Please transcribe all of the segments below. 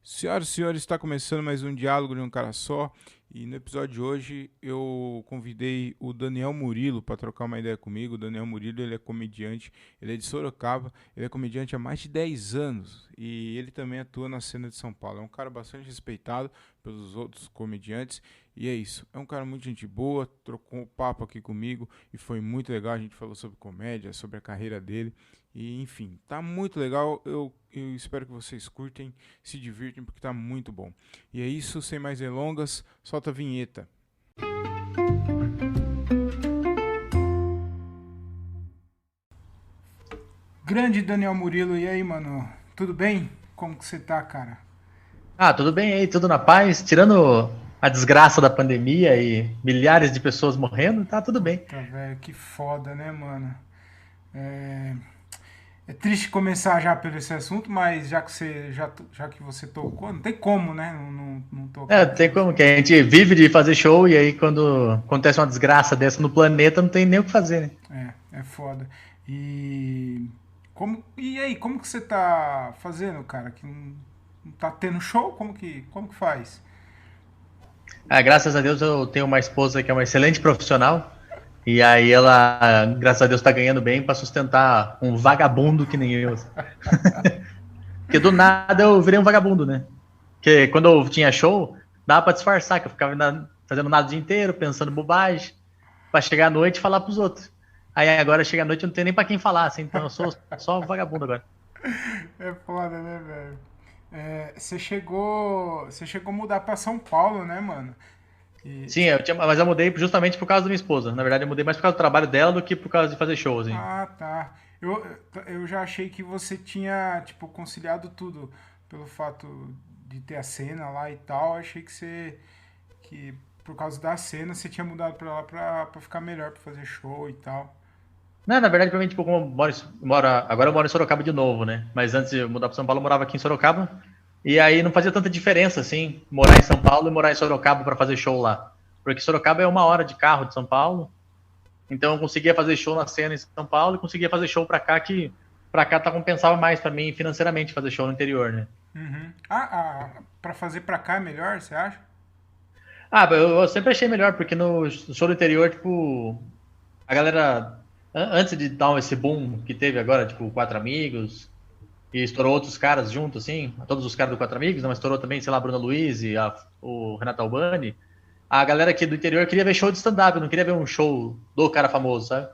Senhoras e senhores, está começando mais um Diálogo de um Cara Só. E no episódio de hoje eu convidei o Daniel Murilo para trocar uma ideia comigo. O Daniel Murilo, ele é comediante, ele é de Sorocaba, ele é comediante há mais de 10 anos e ele também atua na cena de São Paulo. É um cara bastante respeitado pelos outros comediantes e é isso. É um cara muito gente boa, trocou um papo aqui comigo e foi muito legal. A gente falou sobre comédia, sobre a carreira dele e enfim, tá muito legal. Eu espero que vocês curtem, se divirtem porque tá muito bom. E é isso, sem mais delongas, solta a vinheta. Grande Daniel Murilo, e aí, mano? Tudo bem? Como que você tá, cara? Ah, tudo bem aí, tudo na paz. Tirando a desgraça da pandemia e milhares de pessoas morrendo, tá tudo bem. Puta, velho, que foda, né, mano? É, é triste começar já pelo esse assunto, mas já que você tocou, não tem como, né? Não É, tocar nesse tem como assunto. que a gente vive de fazer show e aí quando acontece uma desgraça dessa no planeta, não tem nem o que fazer, né? É foda. E e aí, como que você tá fazendo, cara? Que não tá tendo show? Como que faz? Ah, graças a Deus eu tenho uma esposa que é uma excelente profissional e aí ela, graças a Deus, tá ganhando bem pra sustentar um vagabundo que nem eu. Porque do nada eu virei um vagabundo, né? Porque quando eu tinha show, dava pra disfarçar, que eu ficava fazendo nada o dia inteiro, pensando bobagem, pra chegar à noite e falar pros outros. Aí agora chega à noite eu não tenho nem pra quem falar, assim, então eu sou só vagabundo agora. É foda, né, velho? Você chegou a mudar pra São Paulo, né, mano? E, Sim, mas eu mudei justamente por causa da minha esposa. Na verdade, eu mudei mais por causa do trabalho dela do que por causa de fazer show, assim. ah, tá. Eu já achei que você tinha, tipo, conciliado tudo pelo fato de ter a cena lá e tal. Achei que por causa da cena você tinha mudado pra lá pra ficar melhor pra fazer show e tal. Não, na verdade, pra mim, tipo, como eu agora eu moro em Sorocaba de novo, né? Mas antes de eu mudar pra São Paulo, eu morava aqui em Sorocaba. E aí não fazia tanta diferença, assim, morar em São Paulo e morar em Sorocaba pra fazer show lá. Porque Sorocaba é 1 hora de carro de São Paulo. Então eu conseguia fazer show na cena em São Paulo e conseguia fazer show pra cá, que pra cá tá compensava mais pra mim financeiramente fazer show no interior, né? Uhum. Pra fazer pra cá é melhor, você acha? Ah, eu sempre achei melhor, porque no show do interior, tipo, a galera, antes de dar esse boom que teve agora, tipo, Quatro Amigos, e estourou outros caras junto, assim, todos os caras do Quatro Amigos, né, mas estourou também, sei lá, Bruna Luiz e o Renato Albani, a galera aqui do interior queria ver show de stand-up, não queria ver um show do cara famoso, sabe?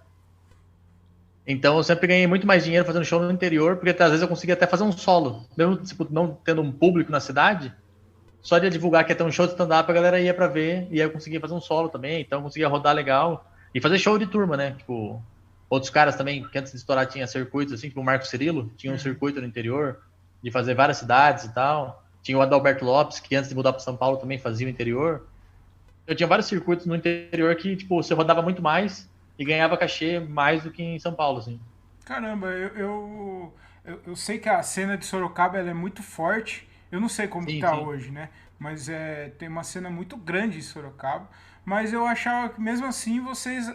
Então eu sempre ganhei muito mais dinheiro fazendo show no interior, porque às vezes eu conseguia até fazer um solo, mesmo tipo, não tendo um público na cidade, só de divulgar que ia ter um show de stand-up, a galera ia pra ver, e aí eu conseguia fazer um solo também, então eu conseguia rodar legal. E fazer show de turma, né? Tipo, outros caras também, que antes de estourar tinha circuitos, assim, tipo o Marco Cirilo, tinha um Uhum. circuito no interior, de fazer várias cidades e tal. Tinha o Adalberto Lopes, que antes de mudar para São Paulo também fazia o interior. Eu tinha vários circuitos no interior que, tipo, você rodava muito mais e ganhava cachê mais do que em São Paulo, assim. Caramba, eu sei que a cena de Sorocaba ela é muito forte. Eu não sei como que Sim, tá sim. hoje, né? Mas tem uma cena muito grande em Sorocaba. Mas eu achava que mesmo assim vocês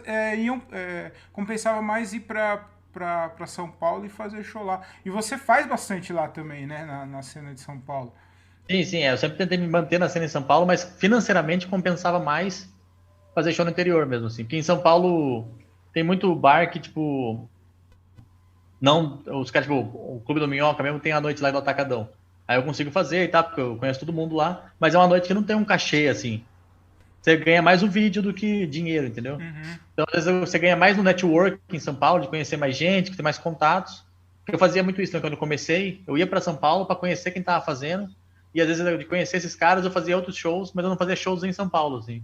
compensava mais ir pra São Paulo e fazer show lá. E você faz bastante lá também, né? Na cena de São Paulo. Sim, sim, eu sempre tentei me manter na cena em São Paulo, mas financeiramente compensava mais fazer show no interior mesmo, assim. Porque em São Paulo tem muito bar que, tipo, não. Os caras, tipo, o Clube do Minhoca mesmo tem a noite lá no Atacadão. Aí eu consigo fazer e tal, porque eu conheço todo mundo lá, mas é uma noite que não tem um cachê, assim. Você ganha mais o vídeo do que dinheiro, entendeu? Uhum. Então, às vezes, você ganha mais no network em São Paulo, de conhecer mais gente, ter mais contatos. Eu fazia muito isso, né? Quando eu comecei, eu ia para São Paulo para conhecer quem tava fazendo, e às vezes, de conhecer esses caras, eu fazia outros shows, mas eu não fazia shows em São Paulo, assim.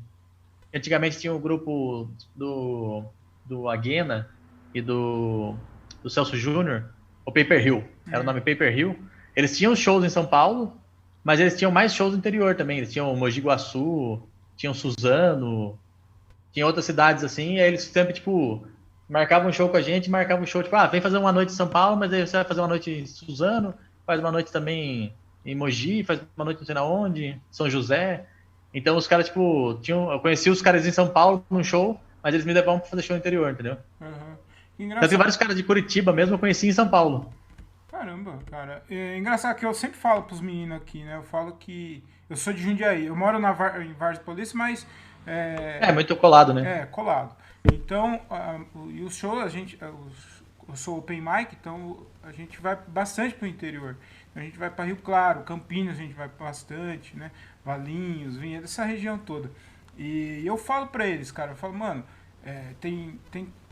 Antigamente tinha o grupo do Aguena e do Celso Júnior, o Paper Hill, era o nome Paper Hill. Eles tinham shows em São Paulo, mas eles tinham mais shows no interior também. Eles tinham Mogi Guaçu, tinham Suzano, tinha outras cidades assim, e aí eles sempre, tipo, marcavam um show com a gente, marcavam um show, tipo, vem fazer uma noite em São Paulo, mas aí você vai fazer uma noite em Suzano, faz uma noite também em Mogi, faz uma noite não sei na onde, São José. Então os caras, tipo, eu conheci os caras em São Paulo num show, mas eles me levavam pra fazer show no interior, entendeu? Uhum. Então tem Engraçado. vários caras de Curitiba mesmo, eu conheci em São Paulo. Caramba, cara. É engraçado que eu sempre falo pros meninos aqui, né? Eu falo que eu sou de Jundiaí. Eu moro em Várzea Paulista, mas É muito colado, né? colado. Então, e os shows, eu sou open mic, então a gente vai bastante pro interior. A gente vai para Rio Claro, Campinas a gente vai bastante, né? Valinhos, Vinhedo, essa região toda. E eu falo pra eles, cara, eu falo, mano, tem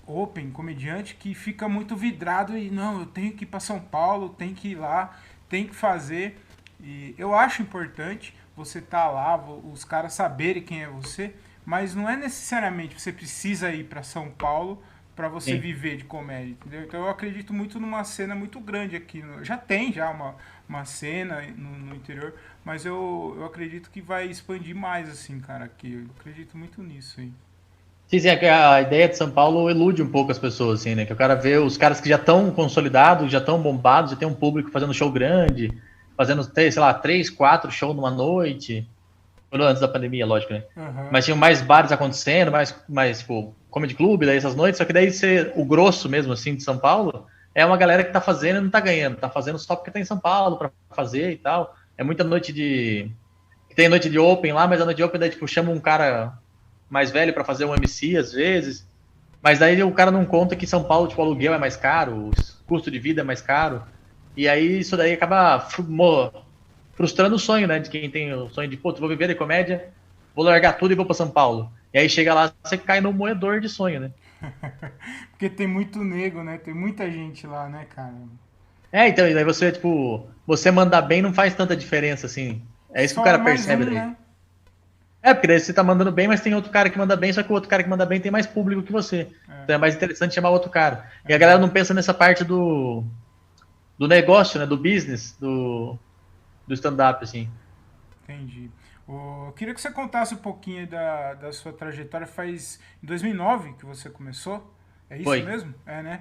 open, comediante, que fica muito vidrado e não, eu tenho que ir pra São Paulo, tenho que ir lá, tenho que fazer. E eu acho importante você tá lá, os caras saberem quem é você, mas não é necessariamente você precisa ir para São Paulo para você Sim. viver de comédia, entendeu? Então eu acredito muito numa cena muito grande aqui. Já tem já uma cena no interior, mas eu acredito que vai expandir mais, assim, cara, aqui. Eu acredito muito nisso aí. Sim, sim, é que a ideia de São Paulo ilude um pouco as pessoas, assim, né? Que o cara vê os caras que já estão consolidados, já estão bombados, já tem um público fazendo show grande, fazendo, sei lá, 3, 4 shows numa noite. Antes da pandemia, lógico, né? Aham. Mas tinham mais bares acontecendo, mais tipo, comedy club, daí essas noites, só que daí o grosso mesmo, assim, de São Paulo, é uma galera que tá fazendo e não tá ganhando, tá fazendo só porque tá em São Paulo pra fazer e tal. É muita noite de. Tem noite de open lá, mas a noite de open daí, tipo, chama um cara mais velho pra fazer um MC às vezes. Mas daí o cara não conta que São Paulo, tipo, o aluguel é mais caro, o custo de vida é mais caro. E aí isso daí acaba frustrando o sonho, né? De quem tem o sonho de, pô, vou viver de comédia, vou largar tudo e vou pra São Paulo. E aí chega lá, você cai no moedor de sonho, né? Porque tem muito nego, né? Tem muita gente lá, né, cara? Então, e daí você, tipo, você mandar bem não faz tanta diferença, assim. É isso que o Sobra cara mais percebe um, daí. né? Porque daí você tá mandando bem, mas tem outro cara que manda bem, só que o outro cara que manda bem tem mais público que você. Então é mais interessante chamar outro cara. E a galera não pensa nessa parte do negócio, né? Do business, do stand-up, assim. Entendi. Eu queria que você contasse um pouquinho da sua trajetória. Faz em 2009 que você começou? É isso Foi. mesmo? É, né?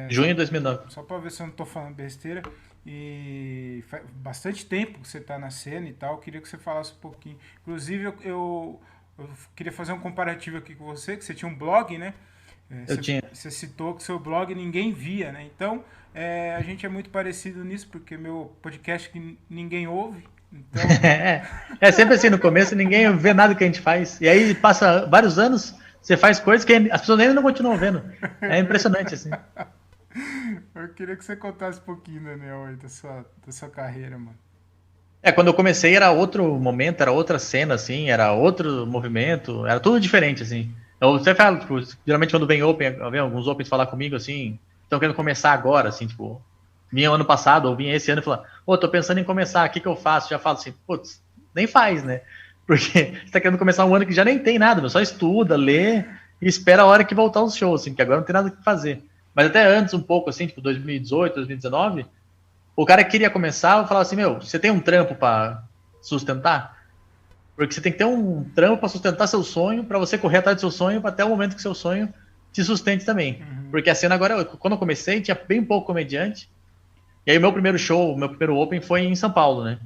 Junho de 2009. Só para ver se eu não tô falando besteira. E faz bastante tempo que você tá na cena e tal. Eu queria que você falasse um pouquinho. Inclusive, eu queria fazer um comparativo aqui com você, que você tinha um blog, né? Eu tinha. Você citou que seu blog ninguém via, né? Então, a gente é muito parecido nisso, porque meu podcast que ninguém ouve. Então, É sempre assim, no começo ninguém vê nada que a gente faz. E aí passa vários anos, você faz coisas que as pessoas ainda não continuam vendo. É impressionante, assim. eu queria que você contasse um pouquinho, Daniel, aí, da sua carreira, mano. Quando eu comecei era outro momento, era outra cena, assim, era outro movimento, era tudo diferente, assim. Eu sempre falo, tipo, geralmente quando vem Open, vem alguns Opens falar comigo, assim, estão querendo começar agora, assim, tipo, vinha ano passado, ou vinha esse ano e falar, pô, tô pensando em começar, o que que eu faço? Já falo assim, putz, nem faz, né? Porque você tá querendo começar um ano que já nem tem nada, só estuda, lê e espera a hora que voltar os shows, assim, que agora não tem nada o que fazer. Mas até antes, um pouco, assim, tipo, 2018, 2019, o cara que queria começar, eu falava assim, meu, você tem um trampo pra sustentar? Porque você tem que ter um trampo para sustentar seu sonho, para você correr atrás do seu sonho, até o momento que seu sonho te sustente também. Porque a cena agora, quando eu comecei, tinha bem pouco comediante. E aí o meu primeiro show, meu primeiro open foi em São Paulo, né?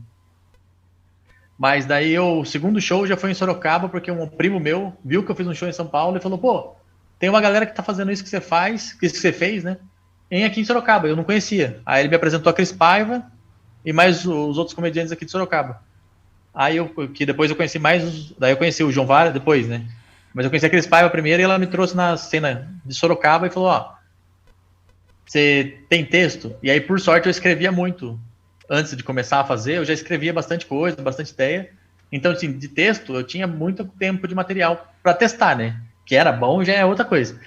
Mas daí o segundo show já foi em Sorocaba, porque um primo meu viu que eu fiz um show em São Paulo e falou, pô, tem uma galera que tá fazendo isso que você faz, isso que você fez, né? Em aqui em Sorocaba, eu não conhecia. Aí ele me apresentou a Cris Paiva e mais os outros comediantes aqui de Sorocaba. Aí que depois eu conheci daí eu conheci o João Vara depois, né? Mas eu conheci a Cris Paiva primeiro e ela me trouxe na cena de Sorocaba e falou, ó, você tem texto? E aí, por sorte, eu escrevia muito. Antes de começar a fazer, eu já escrevia bastante coisa, bastante ideia. Então, assim, de texto, eu tinha muito tempo de material para testar, né? Que era bom já é outra coisa.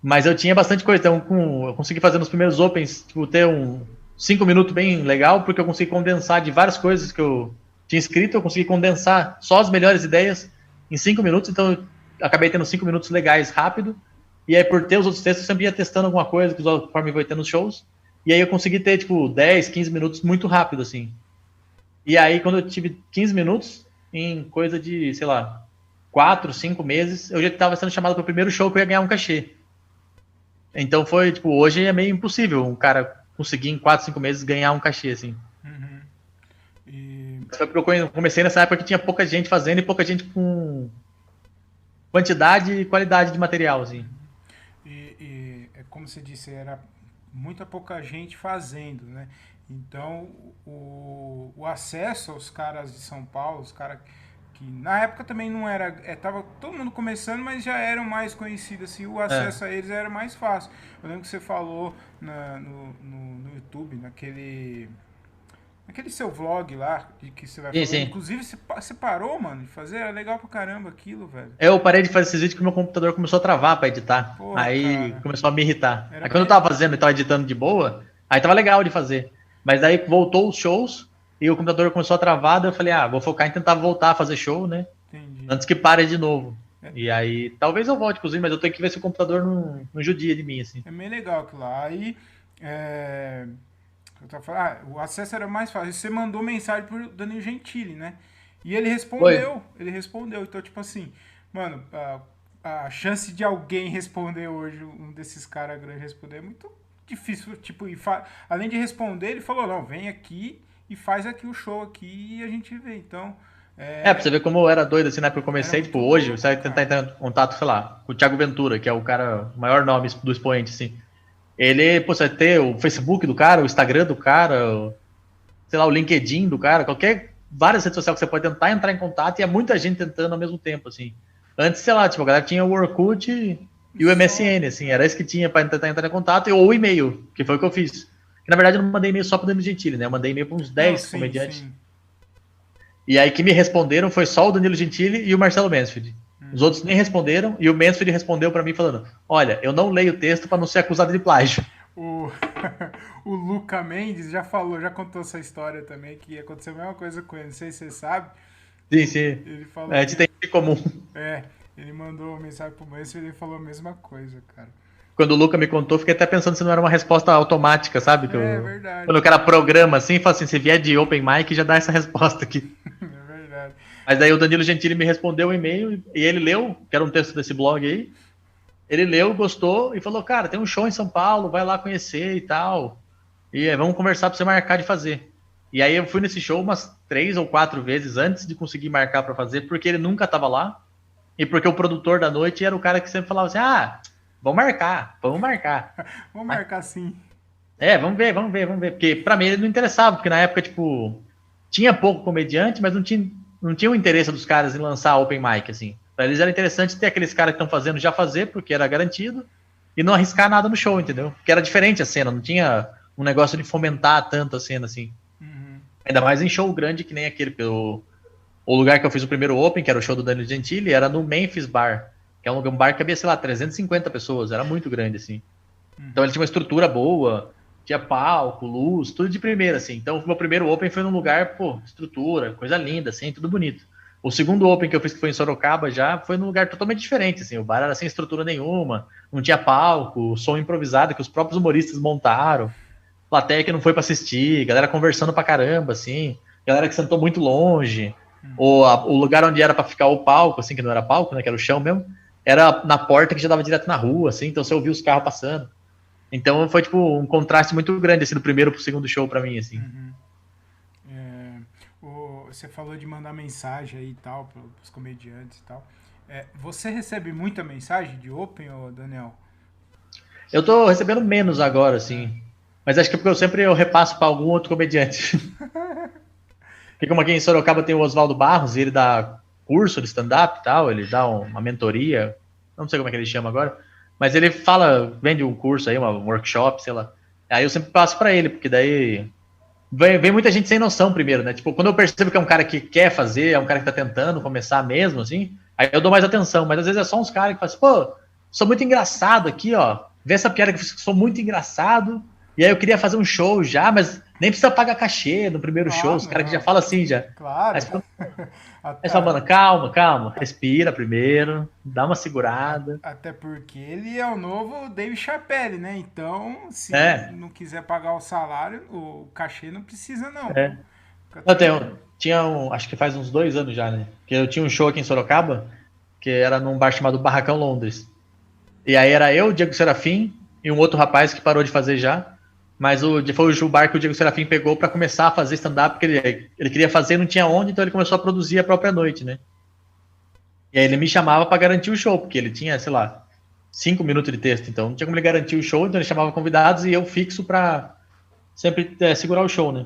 Mas eu tinha bastante coisa. Então, eu consegui fazer nos primeiros Opens, tipo, ter 5 minutos bem legal, porque eu consegui condensar de várias coisas que eu tinha escrito, eu consegui condensar só as melhores ideias em 5 minutos. Então, eu acabei tendo 5 minutos legais rápido. E aí, por ter os outros textos, eu sempre ia testando alguma coisa, conforme eu ia tendo nos shows. E aí, eu consegui ter, tipo, 10, 15 minutos muito rápido, assim. E aí, quando eu tive 15 minutos, em coisa de, sei lá, 4, 5 meses, eu já estava sendo chamado para o primeiro show que eu ia ganhar um cachê. Então, foi, tipo, hoje é meio impossível um cara conseguir em 4, 5 meses ganhar um cachê, assim. E Foi porque eu comecei nessa época que tinha pouca gente fazendo e pouca gente com quantidade e qualidade de material, assim. como você disse, era muita pouca gente fazendo, né? Então, o acesso aos caras de São Paulo, os caras que na época também não era, tava todo mundo começando, mas já eram mais conhecidos, assim, o acesso a eles era mais fácil. Eu lembro que você falou no YouTube, naquele seu vlog lá, de que você vai Sim, falando. sim. Inclusive, você parou, mano, de fazer? Era legal pra caramba aquilo, velho. Eu parei de fazer esses vídeos porque meu computador começou a travar pra editar. Pô, Aí cara, começou a me irritar. era Aí quando eu bem... tava fazendo e tava editando de boa, aí tava legal de fazer. Mas daí voltou os shows e o computador começou a travar, daí eu falei, vou focar em tentar voltar a fazer show, né? Entendi. Antes que pare de novo. E aí, talvez eu volte, inclusive, mas eu tenho que ver se o computador não judia de mim, assim. É meio legal aquilo lá. Aí, eu tava falando, o acesso era mais fácil. Você mandou mensagem pro Danilo Gentili, né? E ele respondeu. Foi. Ele respondeu. Então, tipo assim, mano, a chance de alguém responder hoje, um desses caras grandes responder, é muito difícil. Tipo, além de responder, ele falou, não, vem aqui e faz aqui o show aqui e a gente vê. Então, Pra você ver como eu era doido, assim, na época que eu comecei, tipo, hoje, louco, você vai tentar entrar em contato, sei lá, com o Thiago Ventura, que é o cara, o maior nome do expoente, assim. Ele, pô, você vai ter o Facebook do cara, o Instagram do cara, sei lá, o LinkedIn do cara, várias redes sociais que você pode tentar entrar em contato e é muita gente tentando ao mesmo tempo, assim. Antes, sei lá, tipo, a galera tinha o Orkut e o MSN, assim, era isso que tinha pra tentar entrar em contato, ou o e-mail, que foi o que eu fiz. Que, na verdade, eu não mandei e-mail só pro Danilo Gentili, né? Eu mandei e-mail pra uns 10 sim, comediantes. sim. E aí que me responderam foi só o Danilo Gentili e o Marcelo Mansfield. Os outros nem responderam e o Mansfield respondeu pra mim falando: olha, eu não leio o texto pra não ser acusado de plágio. O, o Luca Mendes já falou, já contou essa história também, que aconteceu a mesma coisa com ele, não sei se você sabe. Sim, sim. Ele falou A gente tem em comum. Ele mandou uma mensagem pro Mansfield e ele falou a mesma coisa, cara. Quando o Luca me contou, fiquei até pensando se não era uma resposta automática, sabe? Verdade. Quando o cara programa assim, fala assim, se vier de open mic, já dá essa resposta aqui. É verdade. Mas daí o Danilo Gentili me respondeu o e-mail e ele leu, que era um texto desse blog aí. Ele leu, gostou e falou, cara, tem um show em São Paulo, vai lá conhecer e tal. E vamos conversar pra você marcar de fazer. E aí eu fui nesse show umas 3 ou 4 vezes antes de conseguir marcar pra fazer, porque ele nunca tava lá. E porque o produtor da noite era o cara que sempre falava assim, vamos marcar. Vamos marcar sim. Vamos ver. Porque pra mim ele não interessava, porque na época, tipo, tinha pouco comediante, mas não tinha o interesse dos caras em lançar open mic, assim. Pra eles era interessante ter aqueles caras que estão fazendo já fazer, porque era garantido, e não arriscar nada no show, entendeu? Porque era diferente a cena, não tinha um negócio de fomentar tanto a cena, assim. Uhum. Ainda mais em show grande que nem aquele. O lugar que eu fiz o primeiro open, que era o show do Danilo Gentili, era no Memphis Bar, que é um bar que cabia, sei lá, 350 pessoas, era muito grande, assim. Então ele tinha uma estrutura boa, tinha palco, luz, tudo de primeira, assim. Então o meu primeiro open foi num lugar, pô, estrutura, coisa linda, assim, tudo bonito. O segundo open que eu fiz, que foi em Sorocaba, já foi num lugar totalmente diferente, assim. O bar era sem estrutura nenhuma, não tinha palco, som improvisado que os próprios humoristas montaram, plateia que não foi pra assistir, galera conversando pra caramba, assim, galera que sentou muito longe. O lugar onde era pra ficar o palco, assim, que não era palco, né, que era o chão mesmo, era na porta que já dava direto na rua, assim, então você ouvia os carros passando. Então foi, tipo, um contraste muito grande, assim, do primeiro pro segundo show pra mim, assim. Você falou de mandar mensagem aí e tal, pros comediantes e tal. Você recebe muita mensagem de open, ô Daniel? Eu tô recebendo menos agora, assim. Mas acho que é porque eu repasso pra algum outro comediante. Porque como aqui em Sorocaba tem o Oswaldo Barros, e ele dá curso de stand-up e tal, ele dá uma mentoria, não sei como é que ele chama agora, mas ele vende um curso aí, um workshop, sei lá. Aí eu sempre passo pra ele, porque daí vem muita gente sem noção primeiro, né? Tipo, quando eu percebo que é um cara que quer fazer, é um cara que tá tentando começar mesmo, assim, aí eu dou mais atenção, mas às vezes é só uns caras que falam assim, pô, sou muito engraçado aqui, ó, vê essa piada que eu fiz, sou muito engraçado, e aí eu queria fazer um show já, mas nem precisa pagar cachê no primeiro show, os caras que já falam assim, já. Claro. Aí você fala, mano, calma, respira primeiro, dá uma segurada. Até porque ele é o novo Dave Chappelle, né? Então, se não quiser pagar o salário, o cachê não precisa, não. Acho que faz uns 2 anos já, né? Que eu tinha um show aqui em Sorocaba, que era num bar chamado Barracão Londres. E aí era eu, Diego Serafim, e um outro rapaz que parou de fazer já. Mas foi o bar que o Diego Serafim pegou pra começar a fazer stand-up, porque ele queria fazer e não tinha onde, então ele começou a produzir a própria noite, né? E aí ele me chamava pra garantir o show, porque ele tinha, sei lá, 5 minutos de texto, então não tinha como ele garantir o show, então ele chamava convidados e eu fixo pra sempre segurar o show, né?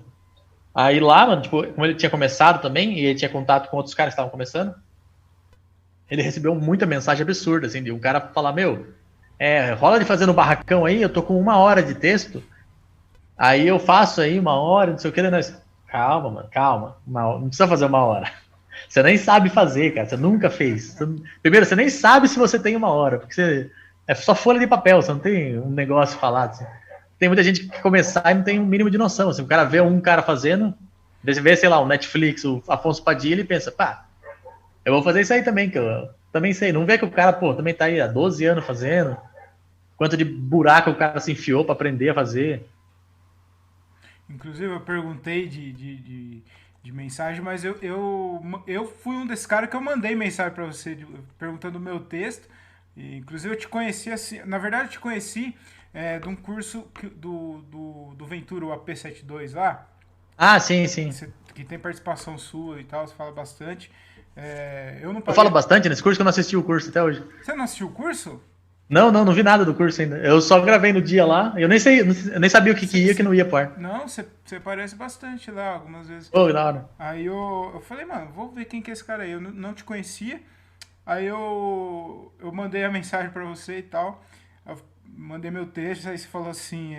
Aí lá, mano, tipo, como ele tinha começado também, e ele tinha contato com outros caras que estavam começando, ele recebeu muita mensagem absurda, assim, de um cara falar, meu, rola de fazer no barracão aí, eu tô com 1 hora de texto, aí eu faço aí 1 hora, não sei o que, nós... Calma, mano, calma, não precisa fazer 1 hora. Você nem sabe fazer, cara, você nunca fez. Primeiro, você nem sabe se você tem 1 hora, porque é só folha de papel, você não tem um negócio falado, assim. Tem muita gente que começar e não tem um mínimo de noção. Assim, o cara vê um cara fazendo, vê, sei lá, o Netflix, o Afonso Padilha, e pensa, pá, eu vou fazer isso aí também, que eu também sei. Não vê que o cara, pô, também tá aí há 12 anos fazendo. Quanto de buraco o cara se enfiou pra aprender a fazer. Inclusive, eu perguntei de mensagem, mas eu fui um desses caras que eu mandei mensagem pra você, perguntando o meu texto. E, inclusive, eu te conheci assim. Na verdade, eu te conheci de um curso do Ventura, o AP72 lá. Ah, sim, sim. Que tem participação sua e tal, você fala bastante. Eu não Eu falo bastante nesse curso, que eu não assisti o curso até hoje. Você não assistiu o curso? Não vi nada do curso ainda. Eu só gravei no dia lá. Eu nem sabia o que ia e o que não ia pro ar. Não, você aparece bastante lá algumas vezes. Pô, da hora. Aí eu falei, mano, vou ver quem que é esse cara aí. Eu não te conhecia. Aí eu mandei a mensagem pra você e tal. Eu mandei meu texto, aí você falou assim,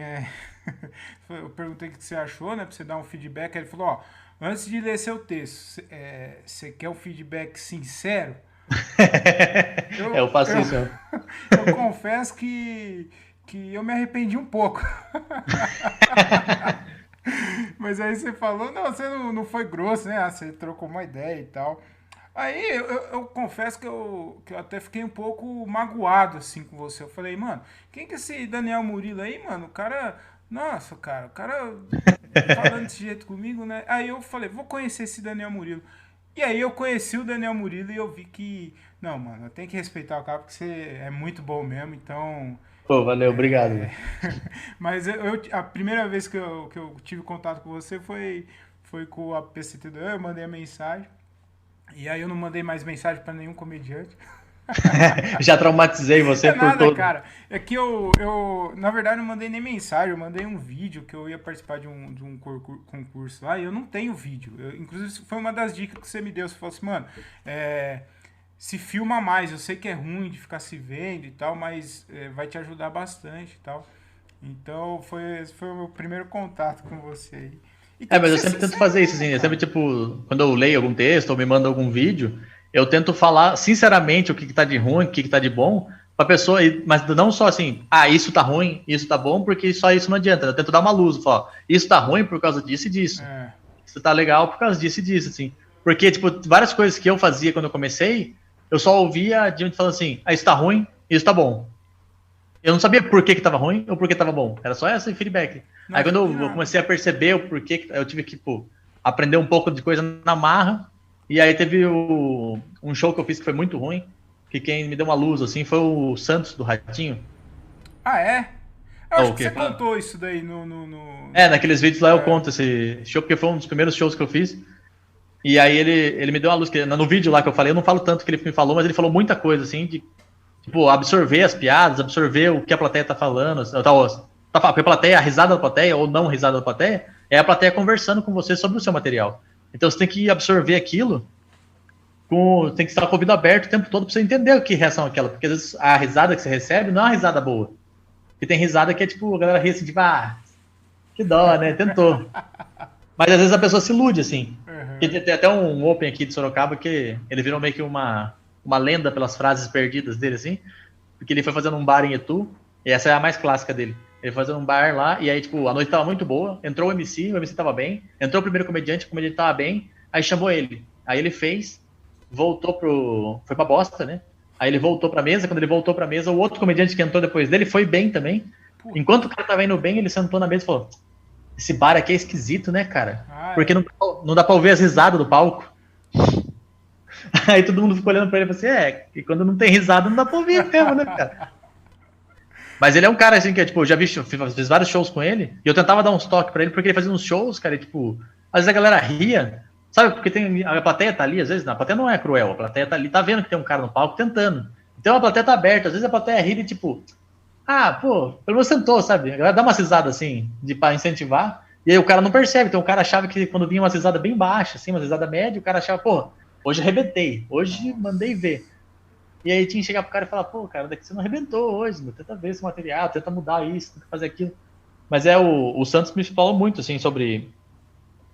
eu perguntei o que você achou, né, pra você dar um feedback. Aí ele falou, ó, antes de ler seu texto, você quer um feedback sincero? Eu faço isso. Eu confesso que eu me arrependi um pouco. Mas aí você falou, não, você não foi grosso, né? Você trocou uma ideia e tal. Aí eu confesso que eu até fiquei um pouco magoado assim com você. Eu falei, mano, quem que é esse Daniel Murilo aí, mano? O cara. Nossa, cara, o cara falando desse jeito comigo, né? Aí eu falei, vou conhecer esse Daniel Murilo. E aí eu conheci o Daniel Murilo e eu vi que. Não, mano, eu tenho que respeitar o cara porque você é muito bom mesmo, então. Pô, valeu, obrigado. Mas a primeira vez que eu tive contato com você foi com a PCT2, eu mandei a mensagem. E aí eu não mandei mais mensagem pra nenhum comediante. Já traumatizei você por todo. Cara. É que na verdade, não mandei nem mensagem. Eu mandei um vídeo que eu ia participar de um concurso lá e eu não tenho vídeo. Inclusive, foi uma das dicas que você me deu. Você falou assim, mano, se filma mais. Eu sei que é ruim de ficar se vendo e tal, mas vai te ajudar bastante e tal. Então, esse foi o meu primeiro contato com você aí. Mas eu sempre tento fazer isso, assim. Eu sempre, tipo, quando eu leio algum texto ou me manda algum vídeo, eu tento falar sinceramente o que tá de ruim, o que tá de bom, pra pessoa, mas não só assim, isso tá ruim, isso tá bom, porque só isso não adianta. Eu tento dar uma luz, falar, isso tá ruim por causa disso e disso. Isso tá legal por causa disso e disso, assim. Porque, tipo, várias coisas que eu fazia quando eu comecei, eu só ouvia de gente falando assim, isso tá ruim, isso tá bom. Eu não sabia por que tava ruim ou por que tava bom. Era só esse feedback. Aí quando eu comecei a perceber o porquê, eu tive que, tipo, aprender um pouco de coisa na marra. E aí teve um show que eu fiz que foi muito ruim. Que quem me deu uma luz, assim, foi o Santos, do Ratinho. Ah, é? Eu acho que você contou isso daí no... naqueles vídeos lá eu conto esse show, porque foi um dos primeiros shows que eu fiz. E aí ele me deu uma luz. No vídeo lá que eu falei, eu não falo tanto que ele me falou, mas ele falou muita coisa, assim, de tipo, absorver as piadas, absorver o que a plateia tá falando. Porque a plateia, a risada da plateia, ou não risada da plateia, é a plateia conversando com você sobre o seu material. Então você tem que absorver aquilo, tem que estar com o ouvido aberto o tempo todo pra você entender o que reação é aquela. Porque às vezes a risada que você recebe não é uma risada boa. Porque tem risada que é tipo, a galera ri assim, tipo, que dó, né? Tentou. Mas às vezes a pessoa se ilude, assim. Tem até um Open aqui de Sorocaba que ele virou meio que uma lenda pelas frases perdidas dele, assim, porque ele foi fazendo um bar em Itu, e essa é a mais clássica dele. Ele foi fazendo um bar lá, e aí, tipo, a noite tava muito boa, entrou o MC tava bem, entrou o primeiro comediante, o comediante tava bem, aí chamou ele. Aí ele fez, foi pra bosta, né? Aí ele voltou pra mesa, quando ele voltou pra mesa, o outro comediante que entrou depois dele foi bem também. Enquanto o cara tava indo bem, ele sentou na mesa e falou, esse bar aqui é esquisito, né, cara? Porque não dá pra ouvir as risadas do palco. Aí todo mundo ficou olhando pra ele e falou assim, que quando não tem risada não dá pra ouvir mesmo, né, cara? Mas ele é um cara, assim, que, tipo, eu já fiz vários shows com ele, e eu tentava dar uns toques pra ele, porque ele fazia uns shows, cara, e, tipo, às vezes a galera ria, sabe? Porque a plateia tá ali, às vezes, a plateia não é cruel, a plateia tá ali, tá vendo que tem um cara no palco tentando Então a plateia tá aberta, às vezes a plateia ri de tipo, pô, pelo menos tentou, sabe? A galera dá uma risada assim, pra incentivar, e aí o cara não percebe, então o cara achava que quando vinha uma risada bem baixa, assim, uma risada média, o cara achava, pô, hoje arrebentei, hoje mandei ver. E aí tinha que chegar pro cara e falar, pô, cara, daqui você não arrebentou hoje, meu, tenta ver esse material, tenta mudar isso, tenta fazer aquilo. Mas o Santos me falou muito, assim, sobre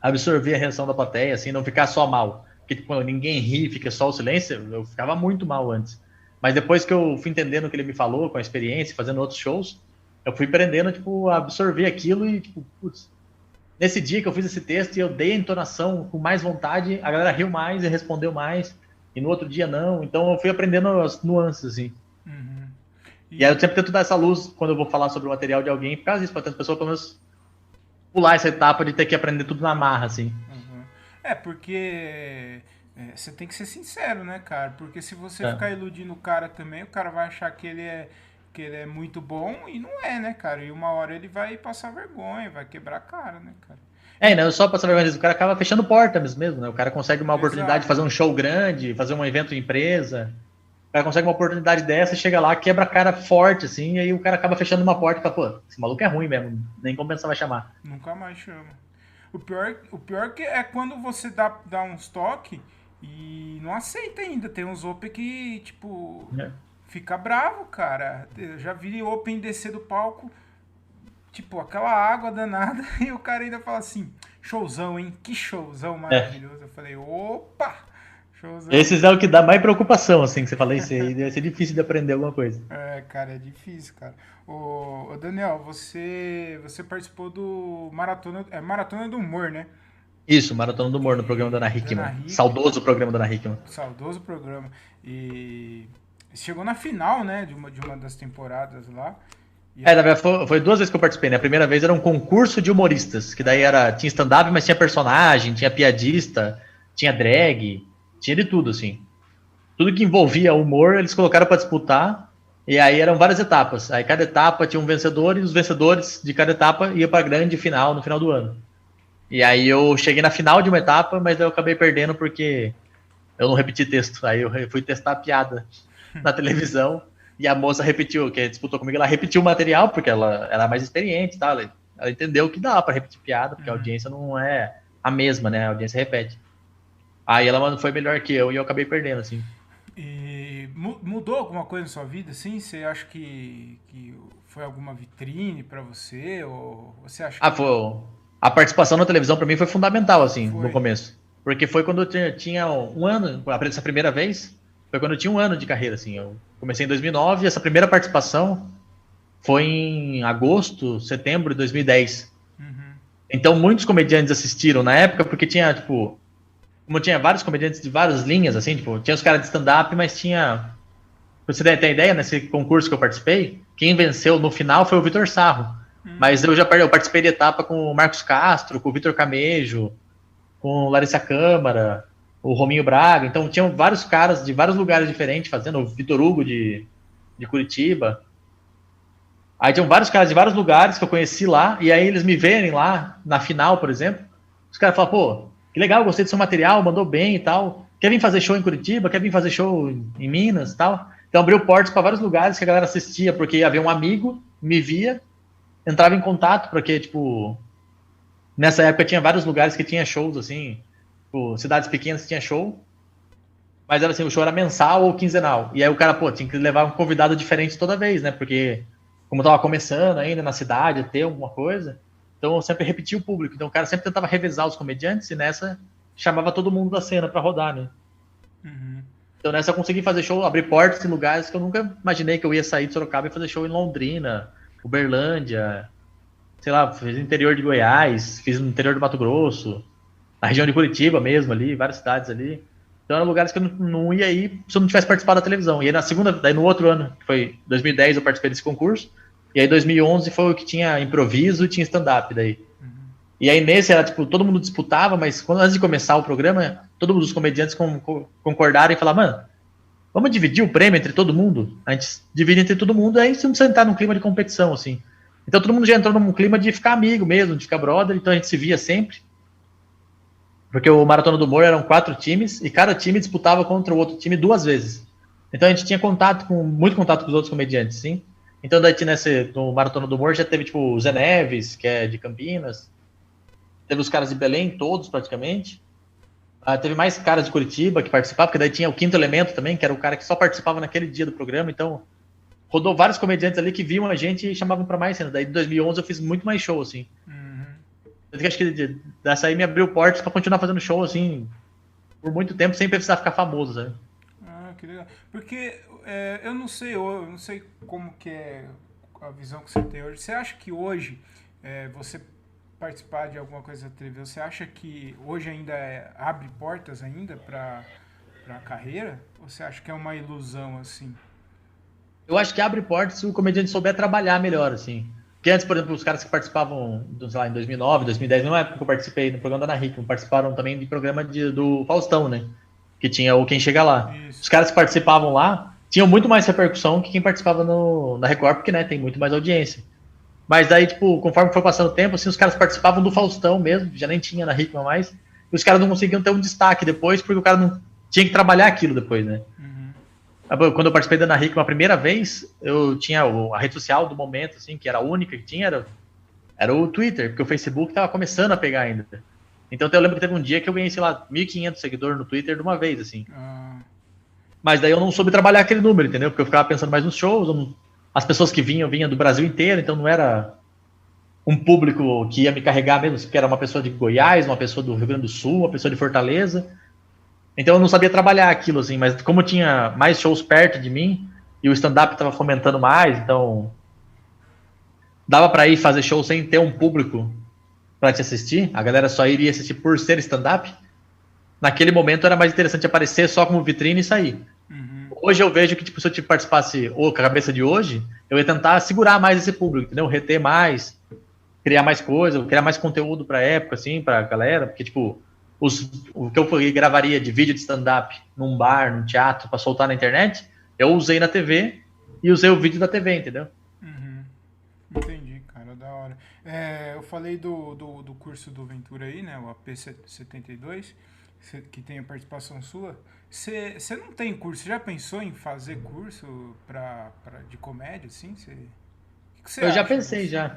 absorver a reação da plateia, assim, não ficar só mal. Porque tipo, quando ninguém ri, fica só o silêncio, eu ficava muito mal antes. Mas depois que eu fui entendendo o que ele me falou, com a experiência, fazendo outros shows, eu fui aprendendo, tipo, a absorver aquilo e, tipo, putz, nesse dia que eu fiz esse texto e eu dei a entonação com mais vontade, a galera riu mais e respondeu mais, e no outro dia não. Então eu fui aprendendo as nuances, assim. Uhum. E aí eu sempre tento dar essa luz quando eu vou falar sobre o material de alguém, por causa disso, para tentar pessoa pelo menos pular essa etapa de ter que aprender tudo na marra, assim. Uhum. Porque você tem que ser sincero, né, cara? Porque se você É. ficar iludindo o cara também, o cara vai achar que ele é muito bom e não é, né, cara? E uma hora ele vai passar vergonha, vai quebrar a cara, né, cara? É, e não só pra saber, mas o cara acaba fechando portas mesmo, né? O cara consegue uma oportunidade Exato. de fazer um show grande, fazer um evento em empresa. O cara consegue uma oportunidade dessa, chega lá, quebra a cara forte, assim, e aí o cara acaba fechando uma porta e fala, pô, esse maluco é ruim mesmo, nem compensa vai chamar. Nunca mais chama. O pior que é quando você dá uns toques e não aceita ainda. Tem uns open que, tipo, É. fica bravo, cara. Eu já vi open descer do palco, tipo, aquela água danada, e o cara ainda fala assim, showzão, hein? Que showzão maravilhoso. Eu falei, opa! Showzão. Esses é o que dá mais preocupação, assim, que você fala isso aí, deve ser difícil de aprender alguma coisa. Cara, é difícil, cara. Ô Daniel, você participou do Maratona do Humor, né? Isso, Maratona do Humor no programa da Ana Hickman. Saudoso programa da Ana Hickman. Saudoso programa. E chegou na final, né, de uma das temporadas lá. Na verdade, foi 2 vezes que eu participei, né? A primeira vez era um concurso de humoristas, que daí tinha stand-up, mas tinha personagem, tinha piadista, tinha drag, tinha de tudo, assim. Tudo que envolvia humor, eles colocaram para disputar, e aí eram várias etapas. Aí cada etapa tinha um vencedor, e os vencedores de cada etapa iam para a grande final no final do ano. E aí eu cheguei na final de uma etapa, mas eu acabei perdendo porque eu não repeti texto. Aí eu fui testar a piada na televisão, e a moça repetiu, que disputou comigo, ela repetiu o material, porque ela era mais experiente, tá? Ela entendeu que dá para repetir piada, porque a audiência não é a mesma, né? A audiência repete. Aí ela foi melhor que eu e eu acabei perdendo, assim. E mudou alguma coisa na sua vida, assim? Você acha que foi alguma vitrine pra você? Ou você acha que... A participação na televisão para mim foi fundamental, assim, Foi. no começo. Porque foi quando eu tinha um ano, essa primeira vez, foi quando eu tinha um ano de carreira, assim. Eu comecei em 2009 e essa primeira participação foi em agosto, setembro de 2010. Uhum. Então muitos comediantes assistiram na época, porque tinha, tipo, como tinha vários comediantes de várias linhas, assim, tipo, tinha os caras de stand-up, mas tinha... Pra você ter ideia, nesse concurso que eu participei, quem venceu no final foi o Vitor Sarro. Mas eu participei de etapa com o Marcos Castro, com o Vitor Camejo, com o Larissa Câmara, o Rominho Braga. Então tinham vários caras de vários lugares diferentes fazendo, o Vitor Hugo de Curitiba. Aí tinham vários caras de vários lugares que eu conheci lá, e aí eles me verem lá, na final, por exemplo, os caras falam, pô, que legal, gostei do seu material, mandou bem e tal. Quer vir fazer show em Curitiba? Quer vir fazer show em Minas e tal? Então abriu portas para vários lugares que a galera assistia, porque havia um amigo, me via, entrava em contato, porque, tipo, nessa época tinha vários lugares que tinha shows, assim, tipo, cidades pequenas que tinha show, mas era assim, o show era mensal ou quinzenal, e aí o cara, pô, tinha que levar um convidado diferente toda vez, né, porque como tava começando ainda na cidade, ter alguma coisa, então eu sempre repetia o público, então o cara sempre tentava revezar os comediantes, e nessa chamava todo mundo da cena pra rodar, né. Uhum. Então nessa eu consegui fazer show, abrir portas em lugares que eu nunca imaginei que eu ia sair de Sorocaba e fazer show em Londrina, Uberlândia, sei lá, fiz no interior de Goiás, fiz no interior do Mato Grosso, na região de Curitiba mesmo ali, várias cidades ali. Então eram lugares que eu não ia ir se eu não tivesse participado da televisão. E aí daí no outro ano, que foi 2010, eu participei desse concurso, e aí 2011 foi o que tinha improviso e tinha stand-up daí. Uhum. E aí nesse era tipo, todo mundo disputava, mas antes de começar o programa, todos os comediantes concordaram e falaram, mano, vamos dividir o prêmio entre todo mundo? A gente divide entre todo mundo, aí você não precisa entrar num clima de competição, assim. Então todo mundo já entrou num clima de ficar amigo mesmo, de ficar brother, então a gente se via sempre. Porque o Maratona do Humor eram 4 times, e cada time disputava contra o outro time 2 vezes. Então a gente tinha muito contato com os outros comediantes, sim. Então daí no Maratona do Humor já teve tipo o Zé Neves, que é de Campinas. Teve os caras de Belém, todos praticamente. Teve mais caras de Curitiba que participavam, porque daí tinha o Quinto Elemento também, que era o cara que só participava naquele dia do programa. Então rodou vários comediantes ali que viam a gente e chamavam pra mais cena. Daí em 2011 eu fiz muito mais show, assim. Eu acho que dessa aí me abriu portas pra continuar fazendo show, assim, por muito tempo, sem precisar ficar famoso, sabe? Ah, que legal. Porque eu não sei como que é a visão que você tem hoje. Você acha que hoje você participar de alguma coisa da TV, você acha que hoje ainda abre portas ainda para a carreira? Ou você acha que é uma ilusão assim? Eu acho que abre portas se o comediante souber trabalhar melhor, assim. Porque antes, por exemplo, os caras que participavam, sei lá, em 2009, 2010, não é época que eu participei no programa da Ana Hickman, participaram também de programa do Faustão, né? Que tinha o Quem Chega Lá. Isso. Os caras que participavam lá tinham muito mais repercussão que quem participava na Record, porque, né, tem muito mais audiência. Mas daí, tipo, conforme foi passando o tempo, assim, os caras participavam do Faustão mesmo, já nem tinha na Hickman mais, e os caras não conseguiam ter um destaque depois, porque o cara não tinha que trabalhar aquilo depois, né? Quando eu participei da Ana Hickman a primeira vez, eu tinha a rede social do momento, assim, que era a única que tinha, era o Twitter, porque o Facebook tava começando a pegar ainda. Então eu lembro que teve um dia que eu ganhei, sei lá, 1.500 seguidores no Twitter de uma vez, assim. Mas daí eu não soube trabalhar aquele número, entendeu? Porque eu ficava pensando mais nos shows, as pessoas que vinham do Brasil inteiro, então não era um público que ia me carregar mesmo, porque era uma pessoa de Goiás, uma pessoa do Rio Grande do Sul, uma pessoa de Fortaleza. Então eu não sabia trabalhar aquilo, assim, mas como tinha mais shows perto de mim, e o stand-up estava fomentando mais, então dava para ir fazer show sem ter um público para te assistir, a galera só iria assistir por ser stand-up. Naquele momento era mais interessante aparecer só como vitrine e sair. Hoje eu vejo que, tipo, se eu participasse com a cabeça de hoje, eu ia tentar segurar mais esse público, entendeu? Reter mais, criar mais coisa, criar mais conteúdo pra época, assim, pra galera, porque, tipo, o que eu gravaria de vídeo de stand-up num bar, num teatro, pra soltar na internet, eu usei na TV e usei o vídeo da TV, entendeu? Entendi, cara, da hora. Eu falei do curso do Ventura aí, né, o AP72, que tem a participação sua. Você não tem curso, você já pensou em fazer curso de comédia, assim? O que você Eu já acha pensei, disso? já.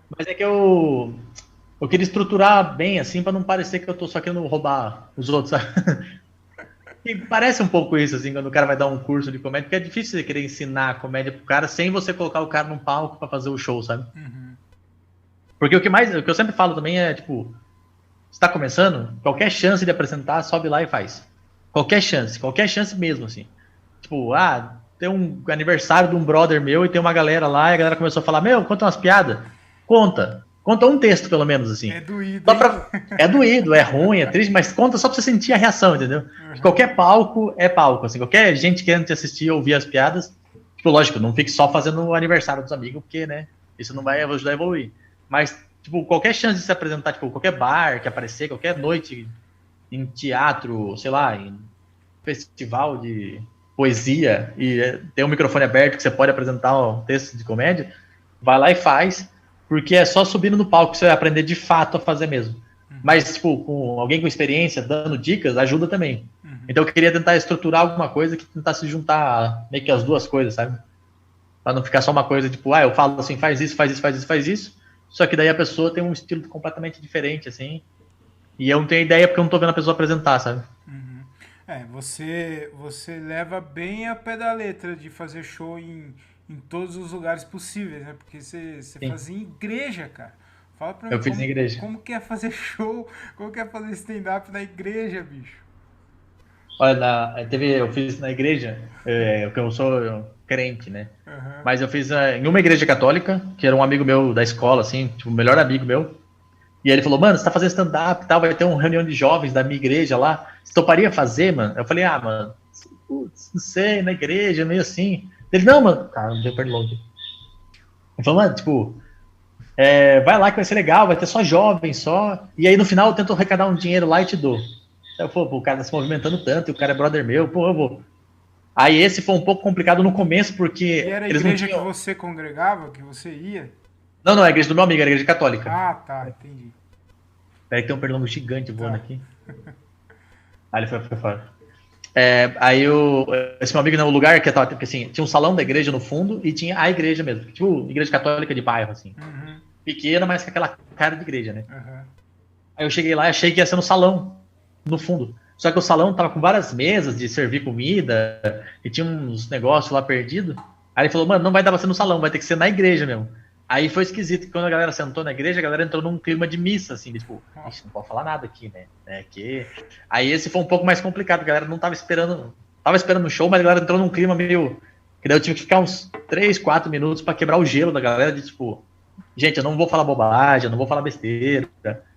Mas é que eu queria estruturar bem, assim, pra não parecer que eu tô só querendo roubar os outros, sabe? E parece um pouco isso, assim, quando o cara vai dar um curso de comédia, porque é difícil você querer ensinar a comédia pro cara sem você colocar o cara num palco pra fazer o show, sabe? Porque o que eu sempre falo também é, tipo, você tá começando, qualquer chance de apresentar, sobe lá e faz. Qualquer chance mesmo, assim. Tipo, tem um aniversário de um brother meu e tem uma galera lá, e a galera começou a falar, meu, conta umas piadas. Conta um texto, pelo menos, assim. É doído, É doído, é ruim, é triste, mas conta só pra você sentir a reação, entendeu? Qualquer palco é palco, assim. Qualquer gente querendo te assistir ou ouvir as piadas. Tipo, lógico, não fique só fazendo o aniversário dos amigos, porque, né, isso não vai ajudar a evoluir. Mas, tipo, qualquer chance de se apresentar, tipo, qualquer bar que aparecer, qualquer noite em teatro, sei lá, em festival de poesia e tem um microfone aberto que você pode apresentar um texto de comédia, vai lá e faz, porque é só subindo no palco que você vai aprender de fato a fazer mesmo. Mas, tipo, com alguém com experiência dando dicas, ajuda também. Então eu queria tentar estruturar alguma coisa que tentasse juntar meio que as duas coisas, sabe? Pra não ficar só uma coisa, tipo, eu falo assim, faz isso, faz isso, faz isso, faz isso, só que daí a pessoa tem um estilo completamente diferente, assim, e eu não tenho ideia porque eu não tô vendo a pessoa apresentar, sabe? Você leva bem a pé da letra de fazer show em todos os lugares possíveis, né? Porque você fazia em igreja, cara. Fala pra mim Eu fiz na igreja. como que é fazer show, como que é fazer stand-up na igreja, bicho. Olha, eu fiz na igreja, porque eu sou crente, né? Mas eu fiz em uma igreja católica, que era um amigo meu da escola, assim, tipo, o melhor amigo meu. E ele falou, mano, você tá fazendo stand-up e tal, vai ter uma reunião de jovens da minha igreja lá. Você toparia fazer, mano? Eu falei, mano, putz, não sei, na igreja, meio assim. Ele, não, mano, cara, não deu perto longe. Ele falou, mano, tipo, vai lá que vai ser legal, vai ter só jovens, só. E aí no final eu tento arrecadar um dinheiro lá e te dou. Eu falei, pô, o cara tá se movimentando tanto, e o cara é brother meu, pô, eu vou. Aí esse foi um pouco complicado no começo, porque E era a eles não igreja tinham... que você congregava, que você ia? Não, é a igreja do meu amigo, era a igreja católica. Ah, tá, entendi. Peraí que tem um pernilongo gigante voando aqui. Aí ele foi fora. Esse meu amigo, né, o lugar que eu tava, porque assim, tinha um salão da igreja no fundo e tinha a igreja mesmo, tipo, igreja católica de bairro, assim. Uhum. Pequena, mas com aquela cara de igreja, né? Uhum. Aí eu cheguei lá e achei que ia ser no salão, no fundo. Só que o salão tava com várias mesas de servir comida e tinha uns negócios lá perdido. Aí ele falou, mano, não vai dar pra ser no salão, vai ter que ser na igreja mesmo. Aí foi esquisito, que quando a galera sentou na igreja, a galera entrou num clima de missa, assim, de, tipo, ixi, não pode falar nada aqui, né? Aí esse foi um pouco mais complicado, a galera não tava esperando um show, mas a galera entrou num clima meio. Que daí eu tive que ficar uns 3, 4 minutos pra quebrar o gelo da galera, de tipo, gente, eu não vou falar bobagem, eu não vou falar besteira,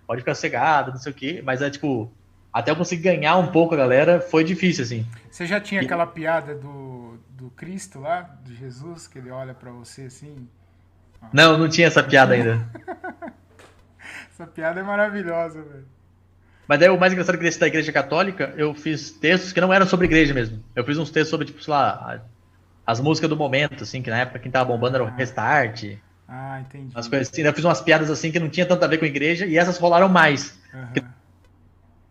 pode ficar cegado, não sei o quê, mas é tipo, até eu conseguir ganhar um pouco a galera, foi difícil, assim. Você já tinha aquela piada do Cristo lá, de Jesus, que ele olha pra você assim? Não, não tinha essa piada ainda. Essa piada é maravilhosa, velho. Mas daí o mais engraçado é que desse da igreja católica, eu fiz textos que não eram sobre igreja mesmo. Eu fiz uns textos sobre, tipo, sei lá, as músicas do momento, assim, que na época quem tava bombando era o Restart, Entendi. as coisas assim. Eu fiz umas piadas assim que não tinha tanto a ver com a igreja e essas rolaram mais. Uhum.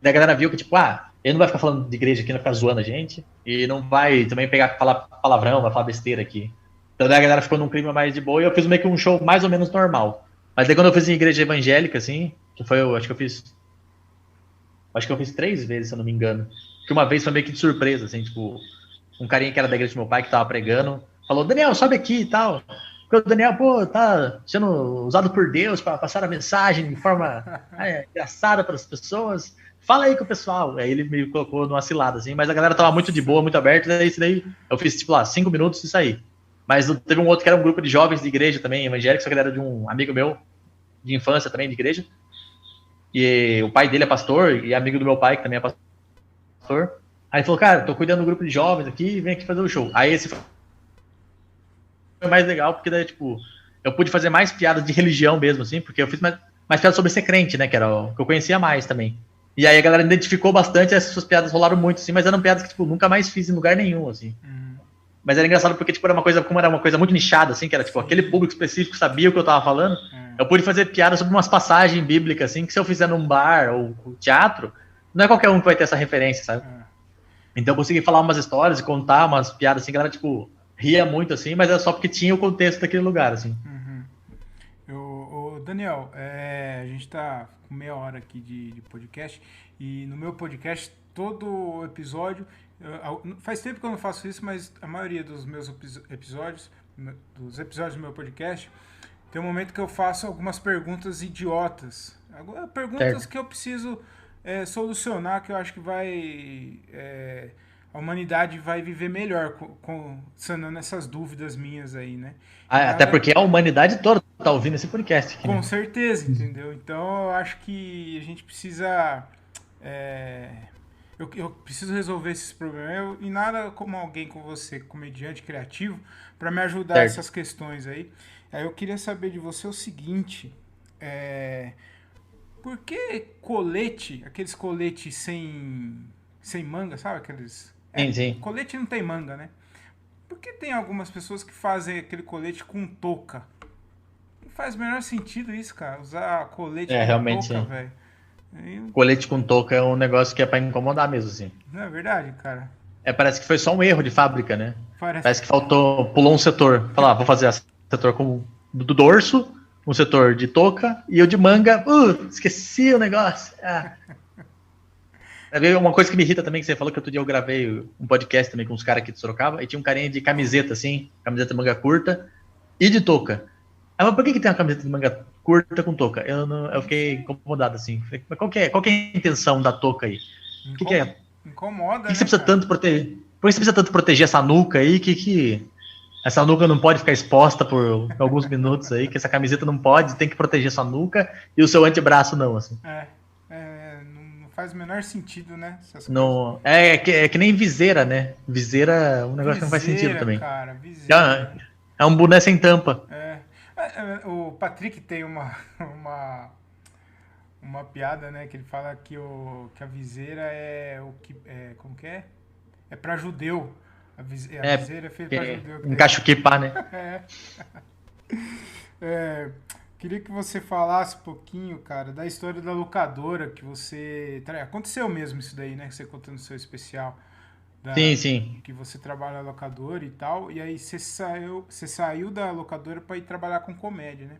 Daí a galera viu que, tipo, ele não vai ficar falando de igreja aqui, não vai ficar zoando a gente. E não vai também falar palavrão, vai falar besteira aqui. Então daí a galera ficou num clima mais de boa e eu fiz meio que um show mais ou menos normal. Mas daí quando eu fiz em igreja evangélica, assim, que foi, eu acho que eu fiz. Acho que eu fiz 3 vezes, se eu não me engano. Que uma vez foi meio que de surpresa, assim, tipo, um carinha que era da igreja do meu pai que tava pregando, falou, Daniel, sobe aqui e tal. Porque o Daniel, pô, tá sendo usado por Deus para passar a mensagem de forma engraçada para as pessoas. Fala aí com o pessoal. Aí ele me colocou numa cilada, assim, mas a galera tava muito de boa, muito aberta, daí isso daí eu fiz, tipo, lá, 5 minutos e saí. Mas teve um outro que era um grupo de jovens de igreja também, evangélico, só que ele era de um amigo meu, de infância também, de igreja. E o pai dele é pastor, e amigo do meu pai, que também é pastor. Aí ele falou, cara, tô cuidando do grupo de jovens aqui, vem aqui fazer o show. Aí esse foi mais legal, porque daí, tipo, eu pude fazer mais piadas de religião mesmo, assim, porque eu fiz mais piadas sobre ser crente, né, que era o que eu conhecia mais também. E aí a galera identificou bastante, essas suas piadas rolaram muito, assim, mas eram piadas que, tipo, nunca mais fiz em lugar nenhum, assim. Mas era engraçado porque, tipo, como era uma coisa muito nichada, assim, que era, tipo, aquele público específico sabia o que eu tava falando, eu pude fazer piadas sobre umas passagens bíblicas, assim, que se eu fizer num bar ou teatro, não é qualquer um que vai ter essa referência, sabe? Então eu consegui falar umas histórias e contar umas piadas, assim, que a galera, tipo, ria muito, assim, mas era só porque tinha o contexto daquele lugar, assim. Daniel, a gente tá com meia hora aqui de podcast e no meu podcast, todo episódio, faz tempo que eu não faço isso, mas a maioria dos meus episódios, dos episódios do meu podcast, tem um momento que eu faço algumas perguntas idiotas. Perguntas que eu preciso solucionar, que eu acho que a humanidade vai viver melhor sanando essas dúvidas minhas aí, né? Até porque a humanidade toda tá ouvindo esse podcast aqui, Com né? certeza, entendeu? Então eu acho que a gente precisa. Eu preciso resolver esses problemas. E nada como alguém como você, comediante criativo, para me ajudar essas questões aí. Aí eu queria saber de você o seguinte: por que colete, aqueles coletes sem manga, sabe? Aqueles. Sim. Colete não tem manga, né? Por que tem algumas pessoas que fazem aquele colete com touca? Não faz o menor sentido isso, cara. Usar colete com realmente, touca, sim. velho. Colete com touca é um negócio que é pra incomodar mesmo, assim. Não é verdade, cara? Parece que foi só um erro de fábrica, né? Parece. Parece que pulou um setor. Falar, vou fazer setor do dorso, um setor de touca e o de manga. Esqueci o negócio. Uma coisa que me irrita também, que você falou que outro dia eu gravei um podcast também com uns caras aqui de Sorocaba, e tinha um carinha de camiseta, assim, camiseta de manga curta e de touca. Mas por que tem uma camiseta de manga curta com touca? Eu fiquei incomodado, assim. Mas qual que é a intenção da touca aí? O que é? Incomoda, Por que você precisa cara? tanto proteger? Por que você precisa tanto proteger essa nuca aí? Essa nuca não pode ficar exposta por alguns minutos aí, que essa camiseta não pode, tem que proteger sua nuca e o seu antebraço não, assim. Não faz o menor sentido, né? Não, que nem viseira, né? Viseira é um negócio que não faz sentido também. Cara, viseira. É um boné sem tampa. O Patrick tem uma piada, né? Que ele fala que a viseira é o que. Como que é? É pra judeu. A viseira é feita pra judeu. Encaixa o kipá, né? Queria que você falasse um pouquinho, cara, da história da locadora que você. Aconteceu mesmo isso daí, né? Que você contou no seu especial. Sim, sim. que você trabalha na locadora e tal, e aí você saiu da locadora pra ir trabalhar com comédia, né?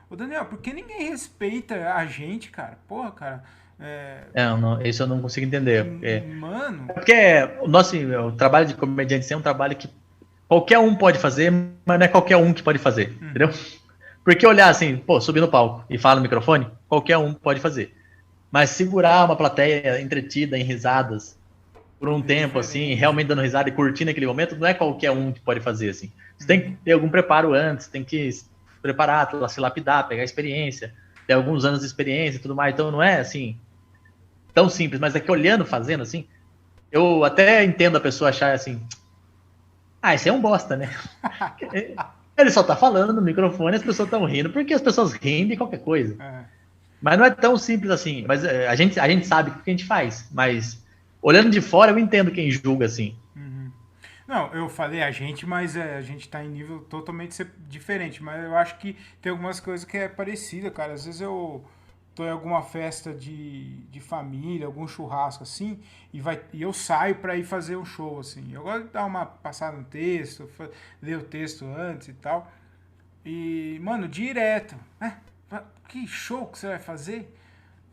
Ô Daniel, por que ninguém respeita a gente, cara? Porra, cara, é, Isso eu não consigo entender. mano, Porque o trabalho de comediante é um trabalho que qualquer um pode fazer, mas não é qualquer um que pode fazer, entendeu? Porque olhar assim, pô, subir no palco e falar no microfone, qualquer um pode fazer. Mas segurar uma plateia entretida em risadas por um é tempo, assim, diferente. realmente dando risada e curtindo aquele momento, não é qualquer um que pode fazer, assim. Você tem que ter algum preparo antes, tem que se preparar, se lapidar, pegar experiência, ter alguns anos de experiência e tudo mais. Então não é, assim, tão simples, mas é que olhando, fazendo, assim, eu até entendo a pessoa achar, assim, esse é um bosta, né? Ele só tá falando no microfone, as pessoas estão rindo, porque as pessoas riem de qualquer coisa. É. Mas não é tão simples assim. Mas a gente sabe o que a gente faz. Mas olhando de fora, eu entendo quem julga assim. Não, eu falei a gente, mas a gente tá em nível totalmente diferente. Mas eu acho que tem algumas coisas que é parecida, cara. Às vezes eu tô em alguma festa de família, algum churrasco assim, e eu saio pra ir fazer um show, assim. Eu gosto de dar uma passada no texto, ler o texto antes e tal. E, mano, direto. Que show que você vai fazer?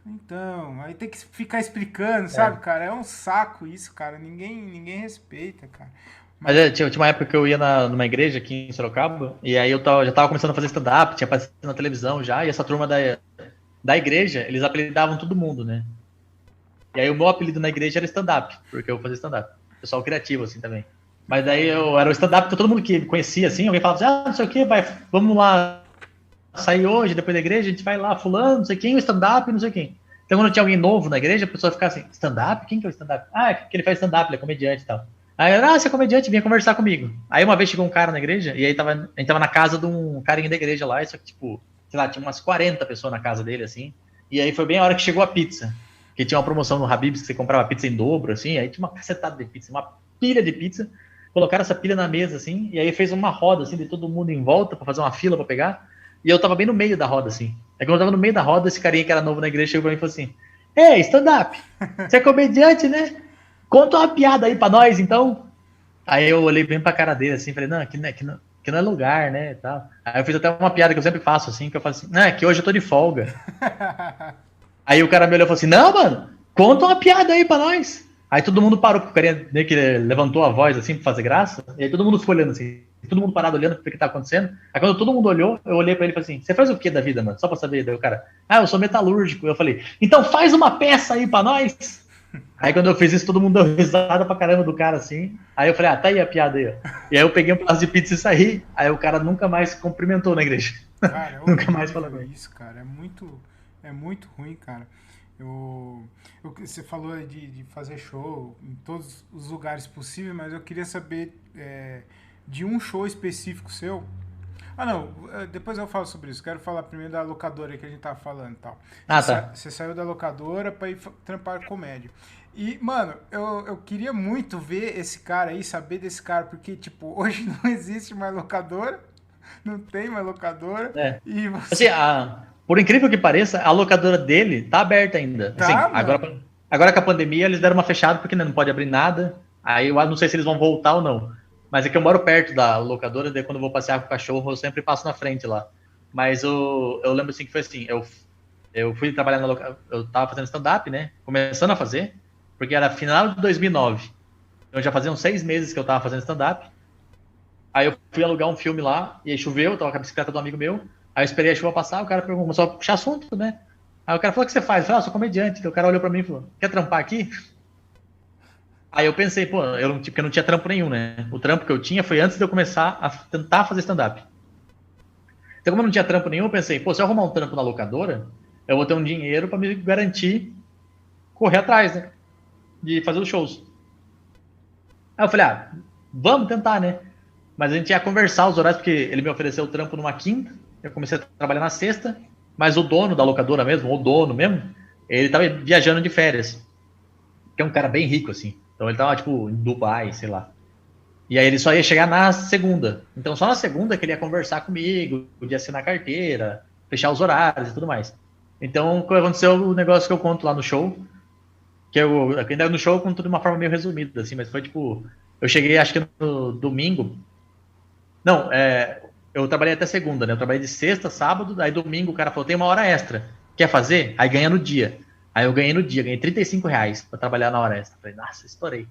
Então, aí tem que ficar explicando, sabe, É. cara? É um saco isso, cara. Ninguém respeita, cara. Mas Mas, tinha uma época que eu ia numa igreja aqui em Sorocaba, e aí já tava começando a fazer stand-up, tinha aparecido na televisão já, e essa turma da igreja, eles apelidavam todo mundo, né? E aí o meu apelido na igreja era stand-up, porque eu fazia stand-up. Pessoal criativo, assim, também. Mas daí eu era o stand-up que todo mundo que me conhecia, assim, alguém falava assim, não sei o que, vamos lá sair hoje, depois da igreja, a gente vai lá, fulano, não sei quem, o stand-up, não sei quem. Então, quando tinha alguém novo na igreja, a pessoa ficava assim, stand-up? Quem que é o stand-up? É que ele faz stand-up, ele é comediante e tal. Aí eu, você é comediante, vinha conversar comigo. Aí uma vez chegou um cara na igreja, e aí a gente tava na casa de um carinha da igreja lá, só que, tipo, sei lá, tinha umas 40 pessoas na casa dele, assim. E aí foi bem a hora que chegou a pizza. Que tinha uma promoção no Habib's que você comprava pizza em dobro, assim, aí tinha uma cacetada de pizza, uma pilha de pizza. Colocaram essa pilha na mesa, assim, e aí fez uma roda, assim, de todo mundo em volta, pra fazer uma fila pra pegar. E eu tava bem no meio da roda, assim. Aí quando eu tava no meio da roda, esse carinha que era novo na igreja chegou pra mim e falou assim: Ei, stand-up, você é comediante, né? Conta uma piada aí pra nós, então. Aí eu olhei bem pra cara dele, assim, falei: Não, aqui não é lugar, né? Tal. Aí eu fiz até uma piada que eu sempre faço, assim, que eu falo assim: Não, é que hoje eu tô de folga. Aí o cara me olhou e falou assim: Não, mano, conta uma piada aí pra nós. Aí todo mundo parou, porque o carinha meio que levantou a voz, assim, pra fazer graça. E aí todo mundo ficou olhando, assim. Todo mundo parado olhando o que tá acontecendo. Aí quando todo mundo olhou, eu olhei pra ele e falei assim: Você faz o que da vida, mano? Só pra saber. Daí o cara: eu sou metalúrgico. Eu falei: Então faz uma peça aí pra nós. Aí quando eu fiz isso, todo mundo deu risada pra caramba do cara, assim. Aí eu falei: Tá aí a piada aí, ó. E aí eu peguei um pedaço de pizza e saí. Aí o cara nunca mais cumprimentou na igreja. cara, é Nunca mais falou horrível bem. isso, cara. É muito ruim, cara. Você falou de fazer show em todos os lugares possíveis, mas eu queria saber de um show específico seu. Ah, não, depois eu falo sobre isso. Quero falar primeiro da locadora que a gente tava falando e tal. Tá. Você saiu da locadora pra ir trampar comédia. E, mano, eu queria muito ver esse cara aí, saber desse cara, porque, tipo, hoje não existe mais locadora, não tem mais locadora, É. e Assim, você. por incrível que pareça, a locadora dele tá aberta ainda. Tá, Assim, mano? agora com a pandemia eles deram uma fechada porque não pode abrir nada. Aí eu não sei se eles vão voltar ou não. Mas é que eu moro perto da locadora, daí quando eu vou passear com o cachorro, eu sempre passo na frente lá. Mas eu lembro assim que foi assim, eu fui trabalhar na locadora, eu tava fazendo stand-up, né? Começando a fazer, porque era final de 2009. Então já fazia uns 6 meses que eu tava fazendo stand-up. Aí eu fui alugar um filme lá, e aí choveu, eu tava com a bicicleta do amigo meu. Aí eu esperei a chuva passar, o cara começou a puxar assunto, né? Aí o cara falou: O que você faz? Eu falei: sou comediante. Então o cara olhou pra mim e falou: Quer trampar aqui? Aí eu pensei, pô, porque eu não tinha trampo nenhum, né? O trampo que eu tinha foi antes de eu começar a tentar fazer stand-up. Então, como eu não tinha trampo nenhum, eu pensei, pô, se eu arrumar um trampo na locadora, eu vou ter um dinheiro pra me garantir correr atrás, né? De fazer os shows. Aí eu falei: vamos tentar, né? Mas a gente ia conversar os horários, porque ele me ofereceu o trampo numa quinta, eu comecei a trabalhar na sexta, mas o dono da locadora mesmo, o dono mesmo, ele tava viajando de férias, que é um cara bem rico, assim. Então ele tava, tipo, em Dubai, sei lá. E aí ele só ia chegar na segunda. Então só na segunda que ele ia conversar comigo, podia assinar carteira, fechar os horários e tudo mais. Então aconteceu o negócio que eu conto lá no show, que eu ainda no show eu conto de uma forma meio resumida, assim, mas foi tipo, eu cheguei acho que no domingo, não, eu trabalhei até segunda, né? Eu trabalhei de sexta, sábado, aí domingo o cara falou, tem uma hora extra, quer fazer? Aí ganha no dia. Aí eu ganhei no dia, ganhei R$ 35 pra trabalhar na hora extra. Falei, nossa, estourei.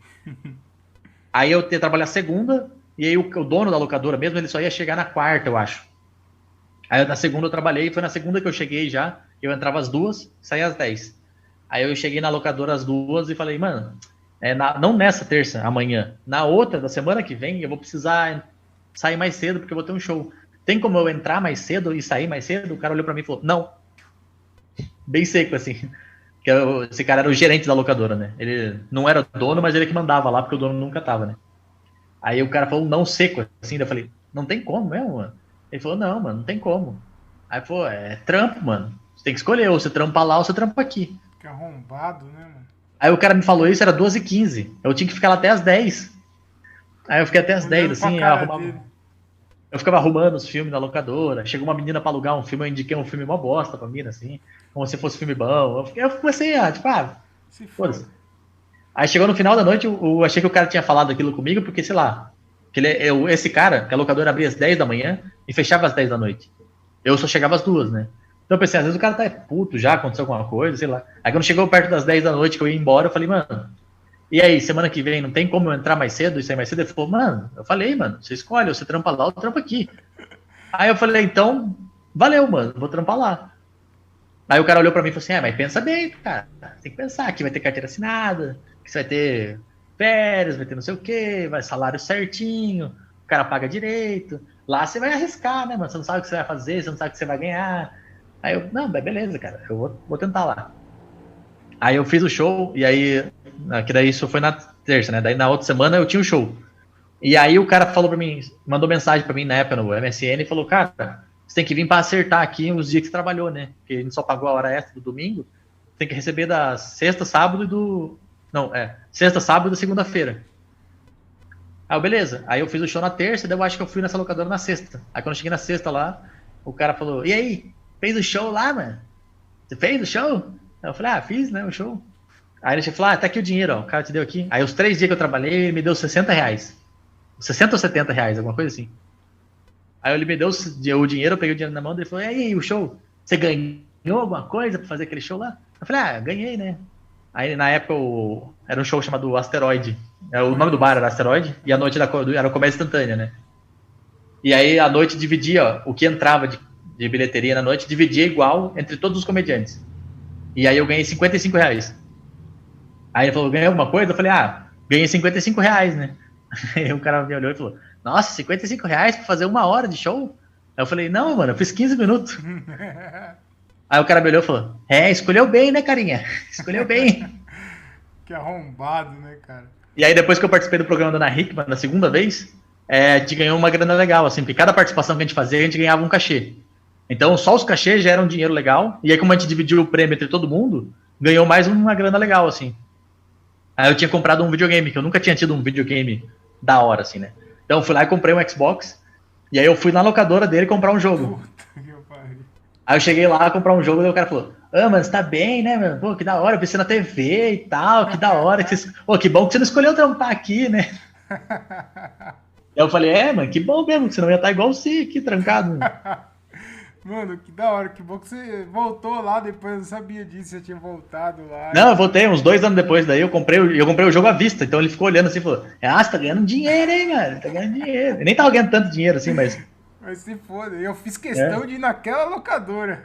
Aí eu ia trabalhar segunda, e aí o dono da locadora mesmo, ele só ia chegar na quarta, eu acho. Aí na segunda eu trabalhei, foi na segunda que eu cheguei já, eu entrava às 2, saía às 10. Aí eu cheguei na locadora às 2 e falei, mano, não nessa terça, amanhã, na outra, da semana que vem, eu vou precisar sair mais cedo, porque eu vou ter um show. Tem como eu entrar mais cedo e sair mais cedo? O cara olhou pra mim e falou, não. Bem seco, assim. Esse cara era o gerente da locadora, né? Ele não era dono, mas ele que mandava lá, porque o dono nunca tava, né? Aí o cara falou, não seco, assim. Daí eu falei, não tem como mesmo, mano? Ele falou, não, mano, não tem como. Aí falou, é trampo, mano. Você tem que escolher, ou você trampa lá ou você trampa aqui. Que arrombado, né, mano? Aí o cara me falou isso, era 2h15. Eu tinha que ficar lá até as 10. Aí eu fiquei até as 10, assim, eu ficava arrumando os filmes na locadora. Chegou uma menina pra alugar um filme, eu indiquei um filme mó bosta pra mina, assim, como se fosse filme bom. Eu comecei a, tipo, se foda-se. Aí chegou no final da noite, eu achei que o cara tinha falado aquilo comigo, porque, sei lá, esse cara, que a locadora abria às 10 da manhã e fechava às 10 da noite. Eu só chegava às 2, né? Então eu pensei, às vezes o cara tá puto já, aconteceu alguma coisa, sei lá. Aí quando chegou perto das 10 da noite que eu ia embora, eu falei, mano, e aí, semana que vem não tem como eu entrar mais cedo e sair mais cedo? Ele falou, mano, eu falei, mano, você escolhe, você trampa lá ou trampa aqui. Aí eu falei, então, valeu, mano, vou trampar lá. Aí o cara olhou pra mim e falou assim, mas pensa bem, cara, tem que pensar que vai ter carteira assinada, que você vai ter férias, vai ter não sei o quê, vai salário certinho, o cara paga direito. Lá você vai arriscar, né, mano? Você não sabe o que você vai fazer, você não sabe o que você vai ganhar. Aí eu, não, beleza, cara, eu vou tentar lá. Aí eu fiz o show, e aí, que daí isso foi na terça, né? Daí na outra semana eu tinha o show. E aí o cara falou pra mim, mandou mensagem pra mim na época no MSN e falou, cara, você tem que vir pra acertar aqui os dias que você trabalhou, né? Porque a gente só pagou a hora extra do domingo, você tem que receber da sexta, sábado e do... Não, sexta, sábado e segunda-feira. Aí beleza. Aí eu fiz o show na terça, daí eu acho que eu fui nessa locadora na sexta. Aí quando eu cheguei na sexta lá, o cara falou, e aí, fez o show lá, mano? Você fez o show? Aí eu falei, fiz, né, o show. Aí ele falou, tá aqui o dinheiro, ó, o cara te deu aqui. Aí os 3 dias que eu trabalhei, ele me deu R$60. 60 ou R$70, alguma coisa assim. Aí ele me deu o dinheiro, eu peguei o dinheiro na mão dele e falou, e aí, o show? Você ganhou alguma coisa pra fazer aquele show lá? Eu falei, ganhei, né? Aí na época era um show chamado Asteroide. O nome do bar era Asteroide e a noite era comédia instantânea, né? E aí a noite dividia, ó, o que entrava de bilheteria na noite, dividia igual entre todos os comediantes. E aí eu ganhei R$55. Aí ele falou, ganhei alguma coisa? Eu falei, ganhei R$55, né? Aí o cara me olhou e falou, nossa, R$55 pra fazer 1 hora de show? Aí eu falei, não, mano, eu fiz 15 minutos. Aí o cara me olhou e falou, escolheu bem, né, carinha? Escolheu bem. Que arrombado, né, cara? E aí depois que eu participei do programa da Ana Hickman, na segunda vez, a gente ganhou uma grana legal, assim, porque cada participação que a gente fazia, a gente ganhava um cachê. Então só os cachês já eram dinheiro legal, e aí como a gente dividiu o prêmio entre todo mundo, ganhou mais uma grana legal, assim. Aí eu tinha comprado um videogame, que eu nunca tinha tido um videogame da hora, assim, né? Então eu fui lá e comprei um Xbox, e aí eu fui na locadora dele comprar um jogo. Aí eu cheguei lá a comprar um jogo, e o cara falou, mano, você tá bem, né, mano? Pô, que da hora, eu vi você na TV e tal, que da hora. Que bom que você não escolheu trampar aqui, né? Aí eu falei, mano, que bom mesmo, que você não ia estar igual você aqui, trancado. Mano, que da hora, que bom que você voltou lá depois, eu não sabia disso, você tinha voltado lá. Não, eu voltei uns 2 anos depois, daí eu comprei o jogo à vista, então ele ficou olhando assim e falou, você tá ganhando dinheiro, hein, mano, tá ganhando dinheiro. Eu nem tava ganhando tanto dinheiro assim, mas... Mas se foda, eu fiz questão de ir naquela locadora.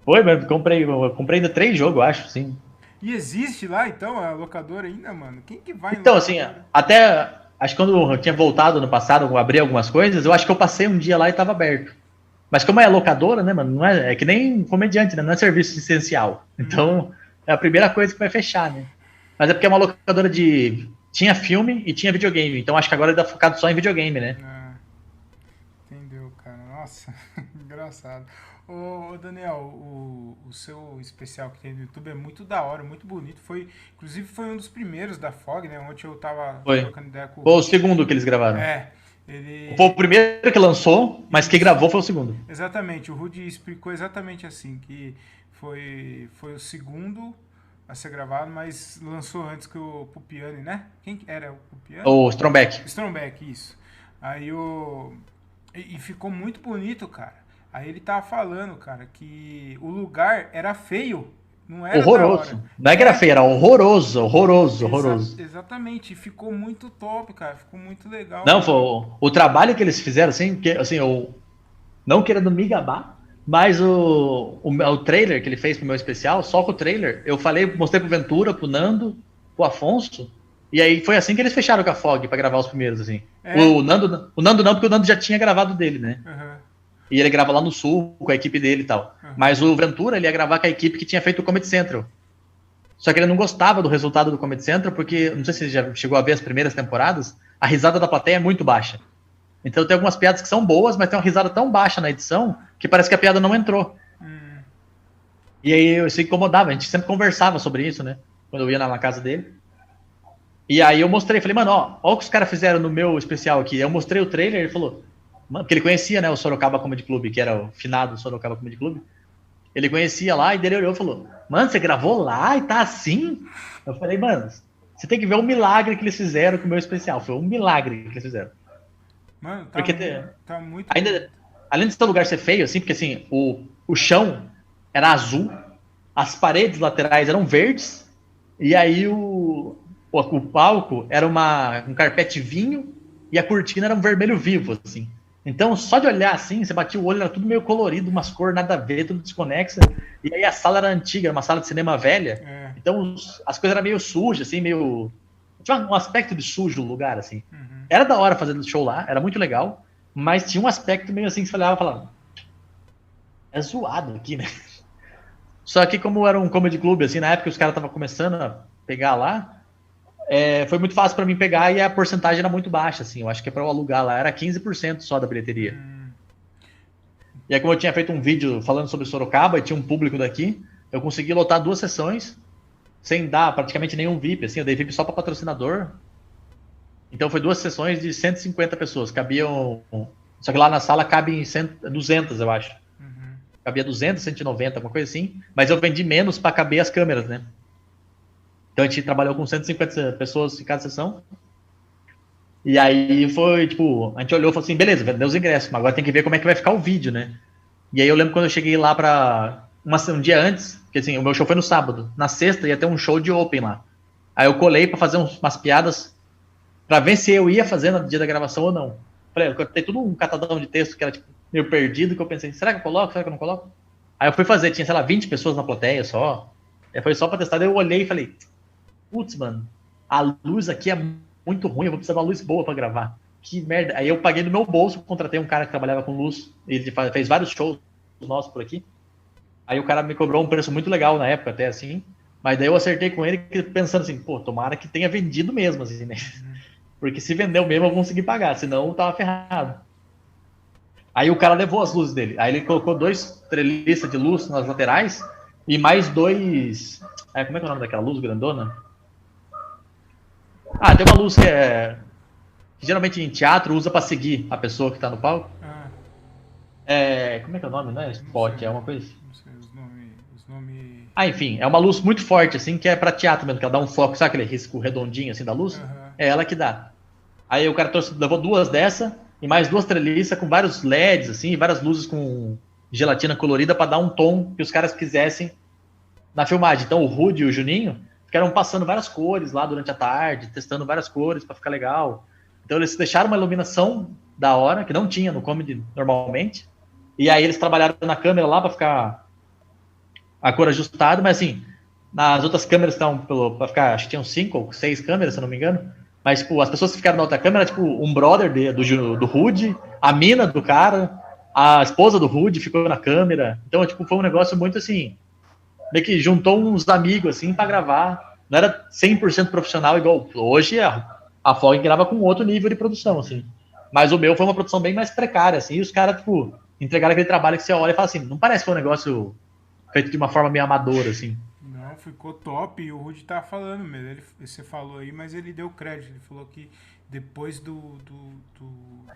Foi, mas eu comprei ainda 3 jogos, eu acho, sim. E existe lá, então, a locadora ainda, mano? Quem que vai então, assim, até... Acho que quando eu tinha voltado no passado, eu abri algumas coisas, eu acho que eu passei um dia lá e tava aberto. Mas como é locadora, né, mano? Não é que nem comediante, né? Não é serviço essencial. Então, é a primeira coisa que vai fechar, né? Mas é porque é uma locadora tinha filme e tinha videogame. Então acho que agora ele tá focado só em videogame, né? Entendeu, cara? Nossa, engraçado. Ô Daniel, o seu especial que tem no YouTube é muito da hora, muito bonito. Inclusive foi um dos primeiros da FOG, né? Ontem eu tava trocando ideia com o segundo que eles gravaram. Foi o primeiro que lançou, mas que gravou foi o segundo. Exatamente, o Rudy explicou exatamente assim, que foi o segundo a ser gravado, mas lançou antes que o Pupiani, né? Quem era o Pupiani? O Strombeck. Strombeck, isso. Aí o... E ficou muito bonito, cara. Aí ele tava falando, cara, que o lugar era feio, não era da hora. Horroroso. Não é que era feio, era horroroso, horroroso, horroroso. Exatamente, ficou muito top, cara. Ficou muito legal. Não, foi o trabalho que eles fizeram, assim, que, assim, eu não querendo me gabar, mas o trailer que ele fez pro meu especial, só com o trailer, eu falei, mostrei pro Ventura, pro Nando, pro Afonso, e aí foi assim que eles fecharam com a Fog pra gravar os primeiros, assim. É? O Nando não, porque o Nando já tinha gravado dele, né? Uhum. E ele grava lá no Sul, com a equipe dele e tal. Uhum. Mas o Ventura, ele ia gravar com a equipe que tinha feito o Comedy Central. Só que ele não gostava do resultado do Comedy Central, porque, não sei se você já chegou a ver as primeiras temporadas, a risada da plateia é muito baixa. Então tem algumas piadas que são boas, mas tem uma risada tão baixa na edição que parece que a piada não entrou. E aí eu se incomodava, a gente sempre conversava sobre isso, né? Quando eu ia na casa dele. E aí eu mostrei, falei, mano, ó o que os caras fizeram no meu especial aqui. Eu mostrei o trailer, ele falou, mano, porque ele conhecia, né, o Sorocaba Comedy Club, que era o finado Sorocaba Comedy Club. Ele conhecia lá e dele olhou e falou, mano, você gravou lá e tá assim? Eu falei, mano, você tem que ver o milagre que eles fizeram com o meu especial. Foi um milagre que eles fizeram. Mano, tá, Porque tá muito... ainda, além desse lugar ser feio, assim, porque assim, o chão era azul, as paredes laterais eram verdes, e aí o palco era um carpete vinho e a cortina era um vermelho vivo, assim. Então, só de olhar assim, você batia o olho, era tudo meio colorido, umas cores nada a ver, tudo desconexa. E aí a sala era antiga, era uma sala de cinema velha. É. Então as coisas eram meio sujas, assim, meio... Tinha um aspecto de sujo no lugar, assim. Uhum. Era da hora fazer show lá, era muito legal, mas tinha um aspecto meio assim que você olhava e falava, é zoado aqui, né? Só que como era um comedy club, assim, na época os caras estavam começando a pegar lá, foi muito fácil pra mim pegar e a porcentagem era muito baixa, assim. Eu acho que pra eu alugar lá era 15% só da bilheteria. E aí como eu tinha feito um vídeo falando sobre Sorocaba e tinha um público daqui, eu consegui lotar 2 sessões, sem dar praticamente nenhum VIP, assim. Eu dei VIP só pra patrocinador. Então foi 2 sessões de 150 pessoas. Cabiam... Só que lá na sala cabem 200, eu acho. Cabia 200, 190, alguma coisa assim. Mas eu vendi menos para caber as câmeras, né? Então a gente trabalhou com 150 pessoas em cada sessão. E aí foi, tipo, a gente olhou e falou assim, beleza, vendeu os ingressos, mas agora tem que ver como é que vai ficar o vídeo, né? E aí eu lembro quando eu cheguei lá um dia antes, porque assim, o meu show foi no sábado. Na sexta ia ter um show de open lá. Aí eu colei para fazer umas piadas para ver se eu ia fazer no dia da gravação ou não. Falei, eu cortei tudo um catadão de texto que era tipo meio perdido, que eu pensei, será que eu coloco? Será que eu não coloco? Aí eu fui fazer, tinha, sei lá, 20 pessoas na plateia só. Aí foi só pra testar, daí eu olhei e falei, putz, mano, a luz aqui é muito ruim, eu vou precisar de uma luz boa pra gravar. Que merda. Aí eu paguei no meu bolso, contratei um cara que trabalhava com luz, ele fez vários shows nossos por aqui. Aí o cara me cobrou um preço muito legal na época, até assim. Mas daí eu acertei com ele, pensando assim, pô, tomara que tenha vendido mesmo, assim, né? Porque se vendeu mesmo, eu vou conseguir pagar, senão eu tava ferrado. Aí o cara levou as luzes dele. Aí ele colocou 2 treliças de luz nas laterais e mais 2... como é que é o nome daquela luz grandona? Ah, tem uma luz que geralmente em teatro usa pra seguir a pessoa que tá no palco. Como é que é o nome? Não é spot, é uma coisa assim. Não sei os nomes... Ah, enfim, é uma luz muito forte, assim, que é pra teatro mesmo, que ela dá um foco, sabe aquele risco redondinho, assim, da luz? É ela que dá. Aí o cara levou 2 dessa e mais 2 treliças com vários LEDs, assim, várias luzes com gelatina colorida pra dar um tom que os caras quisessem na filmagem. Então o Rudy e o Juninho ficaram passando várias cores lá durante a tarde, testando várias cores pra ficar legal. Então eles deixaram uma iluminação da hora, que não tinha no comedy normalmente, e aí eles trabalharam na câmera lá pra ficar a cor ajustada, mas assim, nas outras câmeras estão pra ficar, acho que tinham 5 ou 6 câmeras, se eu não me engano. Mas, tipo, as pessoas que ficaram na outra câmera, tipo, um brother do Rudy, a mina do cara, a esposa do Rudy ficou na câmera. Então, tipo, foi um negócio muito, assim, meio que juntou uns amigos, assim, pra gravar. Não era 100% profissional, igual hoje a Fog grava com outro nível de produção, assim. Mas o meu foi uma produção bem mais precária, assim, e os caras, tipo, entregaram aquele trabalho que você olha e fala assim, não parece que foi um negócio feito de uma forma meio amadora, assim. Não, ficou top. E o Rudy tava falando mesmo. Você falou aí, mas ele deu crédito. Ele falou que depois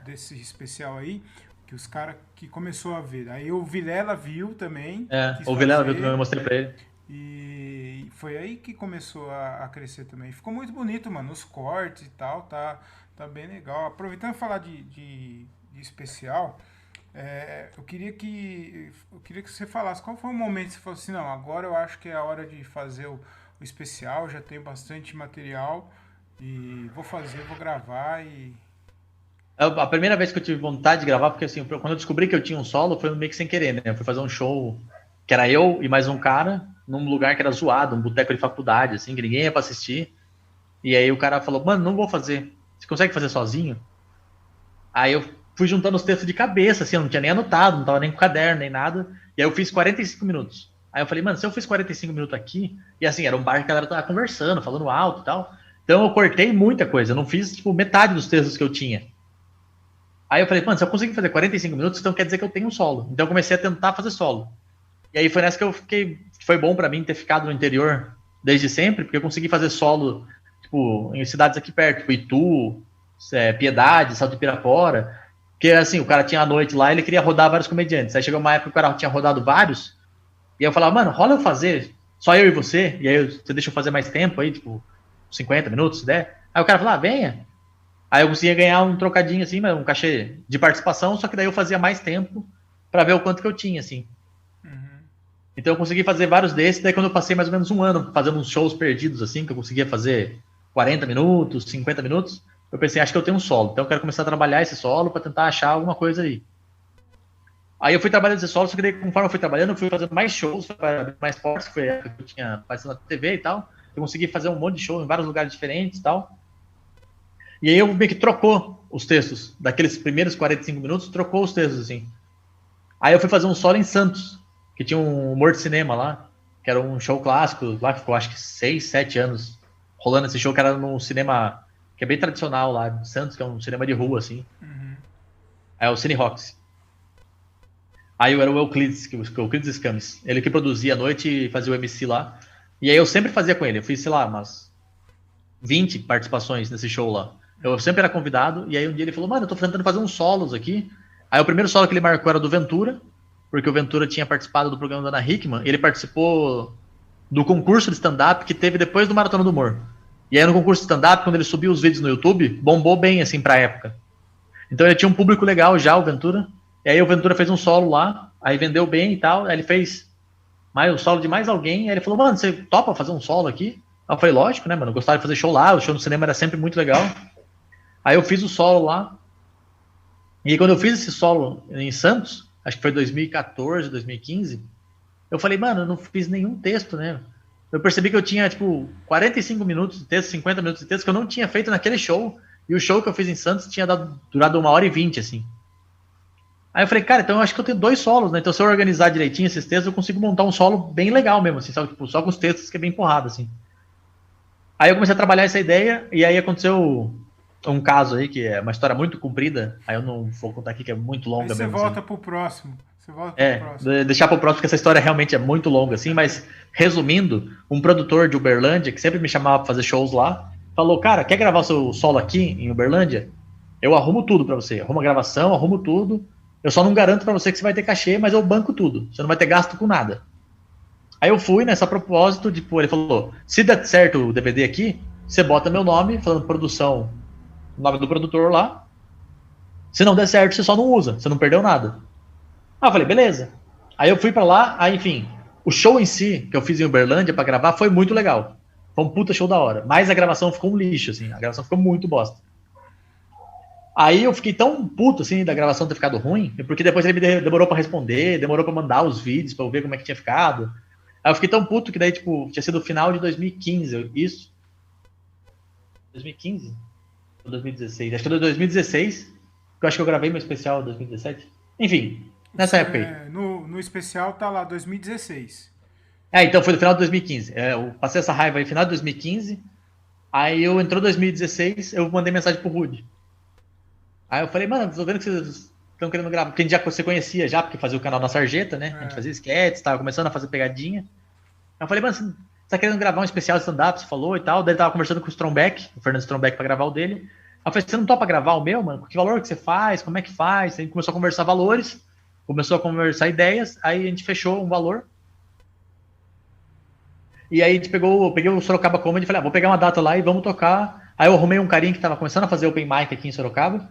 desse especial aí, que os caras que começou a ver. Aí o Vilela viu também. O Vilela viu também, eu mostrei pra ele. E foi aí que começou a crescer também. Ficou muito bonito, mano, os cortes e tal, tá bem legal. Aproveitando falar de especial, eu queria que você falasse qual foi o momento que você falou assim, não, agora eu acho que é a hora de fazer o especial, já tenho bastante material e vou gravar e... A primeira vez que eu tive vontade de gravar, porque assim, quando eu descobri que eu tinha um solo, foi meio que sem querer, né? Eu fui fazer um show que era eu e mais um cara, num lugar que era zoado, um boteco de faculdade, assim, que ninguém ia pra assistir. E aí o cara falou, mano, não vou fazer. Você consegue fazer sozinho? Aí eu fui juntando os textos de cabeça, assim, eu não tinha nem anotado, não tava nem com caderno, nem nada. E aí eu fiz 45 minutos. Aí eu falei, mano, se eu fiz 45 minutos aqui, e assim, era um bar que a galera tava conversando, falando alto e tal. Então eu cortei muita coisa, eu não fiz, tipo, metade dos textos que eu tinha. Aí eu falei, mano, se eu conseguir fazer 45 minutos, então quer dizer que eu tenho um solo. Então eu comecei a tentar fazer solo. E aí foi nessa que eu fiquei, foi bom pra mim ter ficado no interior desde sempre, porque eu consegui fazer solo, tipo, em cidades aqui perto, tipo Itu, Piedade, Salto de Pirapora. Porque assim, o cara tinha a noite lá, ele queria rodar vários comediantes. Aí chegou uma época que o cara tinha rodado vários, e eu falava, mano, rola eu fazer, só eu e você, e aí você deixa eu fazer mais tempo aí, tipo, 50 minutos, se der. Aí o cara falou, venha. Aí eu conseguia ganhar um trocadinho assim, um cachê de participação, só que daí eu fazia mais tempo pra ver o quanto que eu tinha, assim. Uhum. Então eu consegui fazer vários desses, daí quando eu passei mais ou menos um ano fazendo uns shows perdidos, assim, que eu conseguia fazer 40 minutos, 50 minutos, eu pensei, acho que eu tenho um solo, então eu quero começar a trabalhar esse solo para tentar achar alguma coisa aí. Aí eu fui trabalhando esse solo, só que daí conforme eu fui trabalhando, eu fui fazendo mais shows, mais fortes, que foi a época que eu tinha aparecido na TV e tal, eu consegui fazer um monte de shows em vários lugares diferentes e tal. E aí eu meio que trocou os textos, daqueles primeiros 45 minutos, trocou os textos, assim. Aí eu fui fazer um solo em Santos, que tinha um humor de cinema lá, que era um show clássico, lá que ficou acho que 6, 7 anos rolando esse show, que era num cinema que é bem tradicional lá de Santos, que é um cinema de rua, assim. Uhum. É o Cine Rocks. Aí eu era o Euclides, o Euclides Scames. Ele que produzia a noite e fazia o MC lá. E aí eu sempre fazia com ele. Eu fiz, sei lá, umas 20 participações nesse show lá. Eu sempre era convidado, e aí um dia ele falou, mano, eu tô tentando fazer uns solos aqui. Aí o primeiro solo que ele marcou era do Ventura, porque o Ventura tinha participado do programa da Ana Hickman, e ele participou do concurso de stand-up que teve depois do Maratona do Humor. E aí no concurso de stand-up, quando ele subiu os vídeos no YouTube, bombou bem, assim, pra época. Então ele tinha um público legal já, o Ventura. E aí o Ventura fez um solo lá, aí vendeu bem e tal, aí ele fez mais um solo de mais alguém, aí ele falou, mano, você topa fazer um solo aqui? Aí eu falei, lógico, né, mano, eu gostava de fazer show lá, o show no cinema era sempre muito legal. Aí eu fiz o solo lá, e quando eu fiz esse solo em Santos, acho que foi 2014, 2015, eu falei, mano, eu não fiz nenhum texto, né? Eu percebi que eu tinha, tipo, 45 minutos de texto, 50 minutos de texto que eu não tinha feito naquele show, e o show que eu fiz em Santos tinha durado 1h20, assim. Aí eu falei, cara, então eu acho que eu tenho 2 solos, né? Então se eu organizar direitinho esses textos, eu consigo montar um solo bem legal mesmo, assim, sabe? Tipo, só com os textos que é bem porrada, assim. Aí eu comecei a trabalhar essa ideia, e aí aconteceu um caso aí, que é uma história muito comprida, aí eu não vou contar aqui, que é muito Aí longa você mesmo, volta assim. pro próximo. Você volta pro próximo. Deixar pro próximo, porque essa história realmente é muito longa, assim, mas resumindo, um produtor de Uberlândia, que sempre me chamava pra fazer shows lá, falou, cara, quer gravar o seu solo aqui em Uberlândia? Eu arrumo tudo pra você, arrumo a gravação, arrumo tudo, eu só não garanto pra você que você vai ter cachê, mas eu banco tudo, você não vai ter gasto com nada. Aí eu fui nessa propósito, tipo, ele falou, se der certo o DVD aqui, você bota meu nome, falando produção, o nome do produtor lá, se não der certo, você só não usa, você não perdeu nada. Ah, eu falei, beleza. Aí eu fui pra lá, aí enfim, o show em si, que eu fiz em Uberlândia pra gravar, foi muito legal. Foi um puta show da hora. Mas a gravação ficou um lixo, assim, a gravação ficou muito bosta. Aí eu fiquei tão puto, assim, da gravação ter ficado ruim, porque depois ele me demorou pra responder, demorou pra mandar os vídeos pra eu ver como é que tinha ficado. Aí eu fiquei tão puto que daí, tipo, tinha sido o final de 2015, isso. 2015? Ou 2016? Acho que foi 2016, que eu acho que eu gravei meu especial em 2017. Enfim, nessa época aí. No especial tá lá, 2016. Então foi no final de 2015. Eu passei essa raiva aí no final de 2015. Aí eu entrou 2016, eu mandei mensagem pro Rude. Aí eu falei, mano, tô vendo que vocês estão querendo gravar. Porque a gente já você conhecia já, porque fazia o canal na Sarjeta, né? A gente fazia sketches, tava começando a fazer pegadinha. Aí eu falei, mano, você tá querendo gravar um especial de stand-up, você falou e tal. Daí ele tava conversando com o Strombeck, o Fernando Strombeck, pra gravar o dele. Aí eu falei, você não topa gravar o meu, mano? Que valor que você faz? Como é que faz? Aí a gente começou a conversar valores, começou a conversar ideias, aí a gente fechou um valor. E aí a gente eu peguei o Sorocaba Comedy e falei, vou pegar uma data lá e vamos tocar. Aí eu arrumei um carinha que tava começando a fazer open mic aqui em Sorocaba.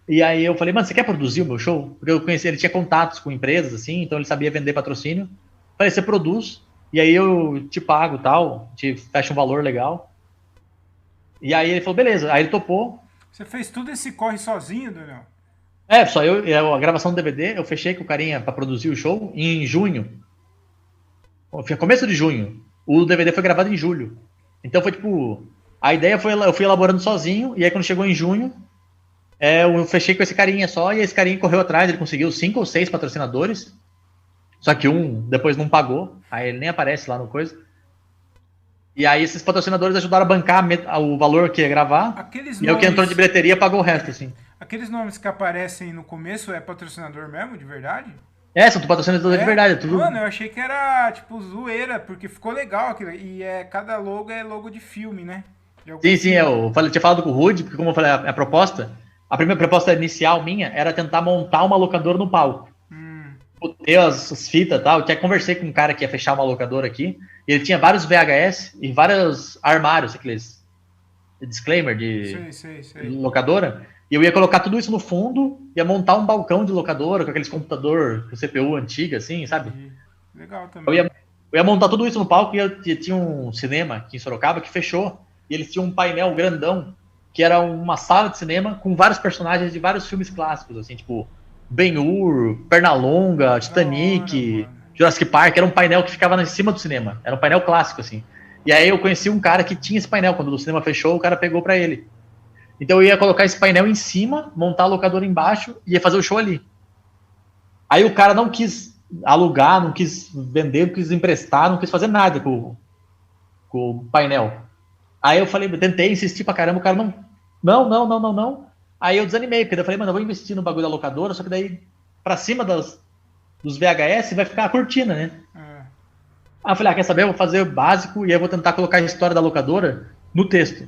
E aí eu falei, mano, você quer produzir o meu show? Porque eu conheci, ele tinha contatos com empresas, assim, então ele sabia vender patrocínio. Falei, você produz, e aí eu te pago tal, te fecha um valor legal. E aí ele falou, beleza. Aí ele topou. Você fez tudo esse corre sozinho, Daniel? Só a gravação do DVD, eu fechei com o carinha pra produzir o show em junho. Foi começo de junho. O DVD foi gravado em julho. Então foi tipo. A ideia foi, eu fui elaborando sozinho, e aí quando chegou em junho, eu fechei com esse carinha só, e esse carinha correu atrás, ele conseguiu 5 ou 6 patrocinadores. Só que um depois não pagou, aí ele nem aparece lá no coisa. E aí esses patrocinadores ajudaram a bancar o valor que ia gravar. Aqueles e aí o que entrou de bilheteria pagou o resto, assim. Aqueles nomes que aparecem no começo é patrocinador mesmo, de verdade? São patrocinadores de verdade. É tudo... Mano, eu achei que era, tipo, zoeira, porque ficou legal aquilo. E cada logo é logo de filme, né? Sim, eu tinha falado com o Rude, porque como eu falei, a primeira proposta inicial minha era tentar montar uma locadora no palco. Ter as fitas e tal. Eu conversei com um cara que ia fechar uma locadora aqui, e ele tinha vários VHS e vários armários, aqueles disclaimer de locadora, e eu ia colocar tudo isso no fundo, ia montar um balcão de locadora com aqueles computador com CPU antiga, assim, sabe? Legal também. Eu ia montar tudo isso no palco, e tinha um cinema aqui em Sorocaba que fechou, e eles tinham um painel grandão, que era uma sala de cinema com vários personagens de vários filmes clássicos, assim, tipo Ben-Hur, Pernalonga, Titanic, Jurassic Park. Era um painel que ficava em cima do cinema. Era um painel clássico, assim. E aí eu conheci um cara que tinha esse painel. Quando o cinema fechou, o cara pegou pra ele. Então eu ia colocar esse painel em cima, montar a locadora embaixo e ia fazer o show ali. Aí o cara não quis alugar, não quis vender, não quis emprestar, não quis fazer nada com o painel. Aí eu falei, tentei insistir pra caramba, o cara não. Aí eu desanimei, porque eu falei, mano, eu vou investir no bagulho da locadora, só que daí, pra cima dos VHS, vai ficar a cortina, né? Aí eu falei, quer saber? Eu vou fazer o básico, e aí eu vou tentar colocar a história da locadora no texto.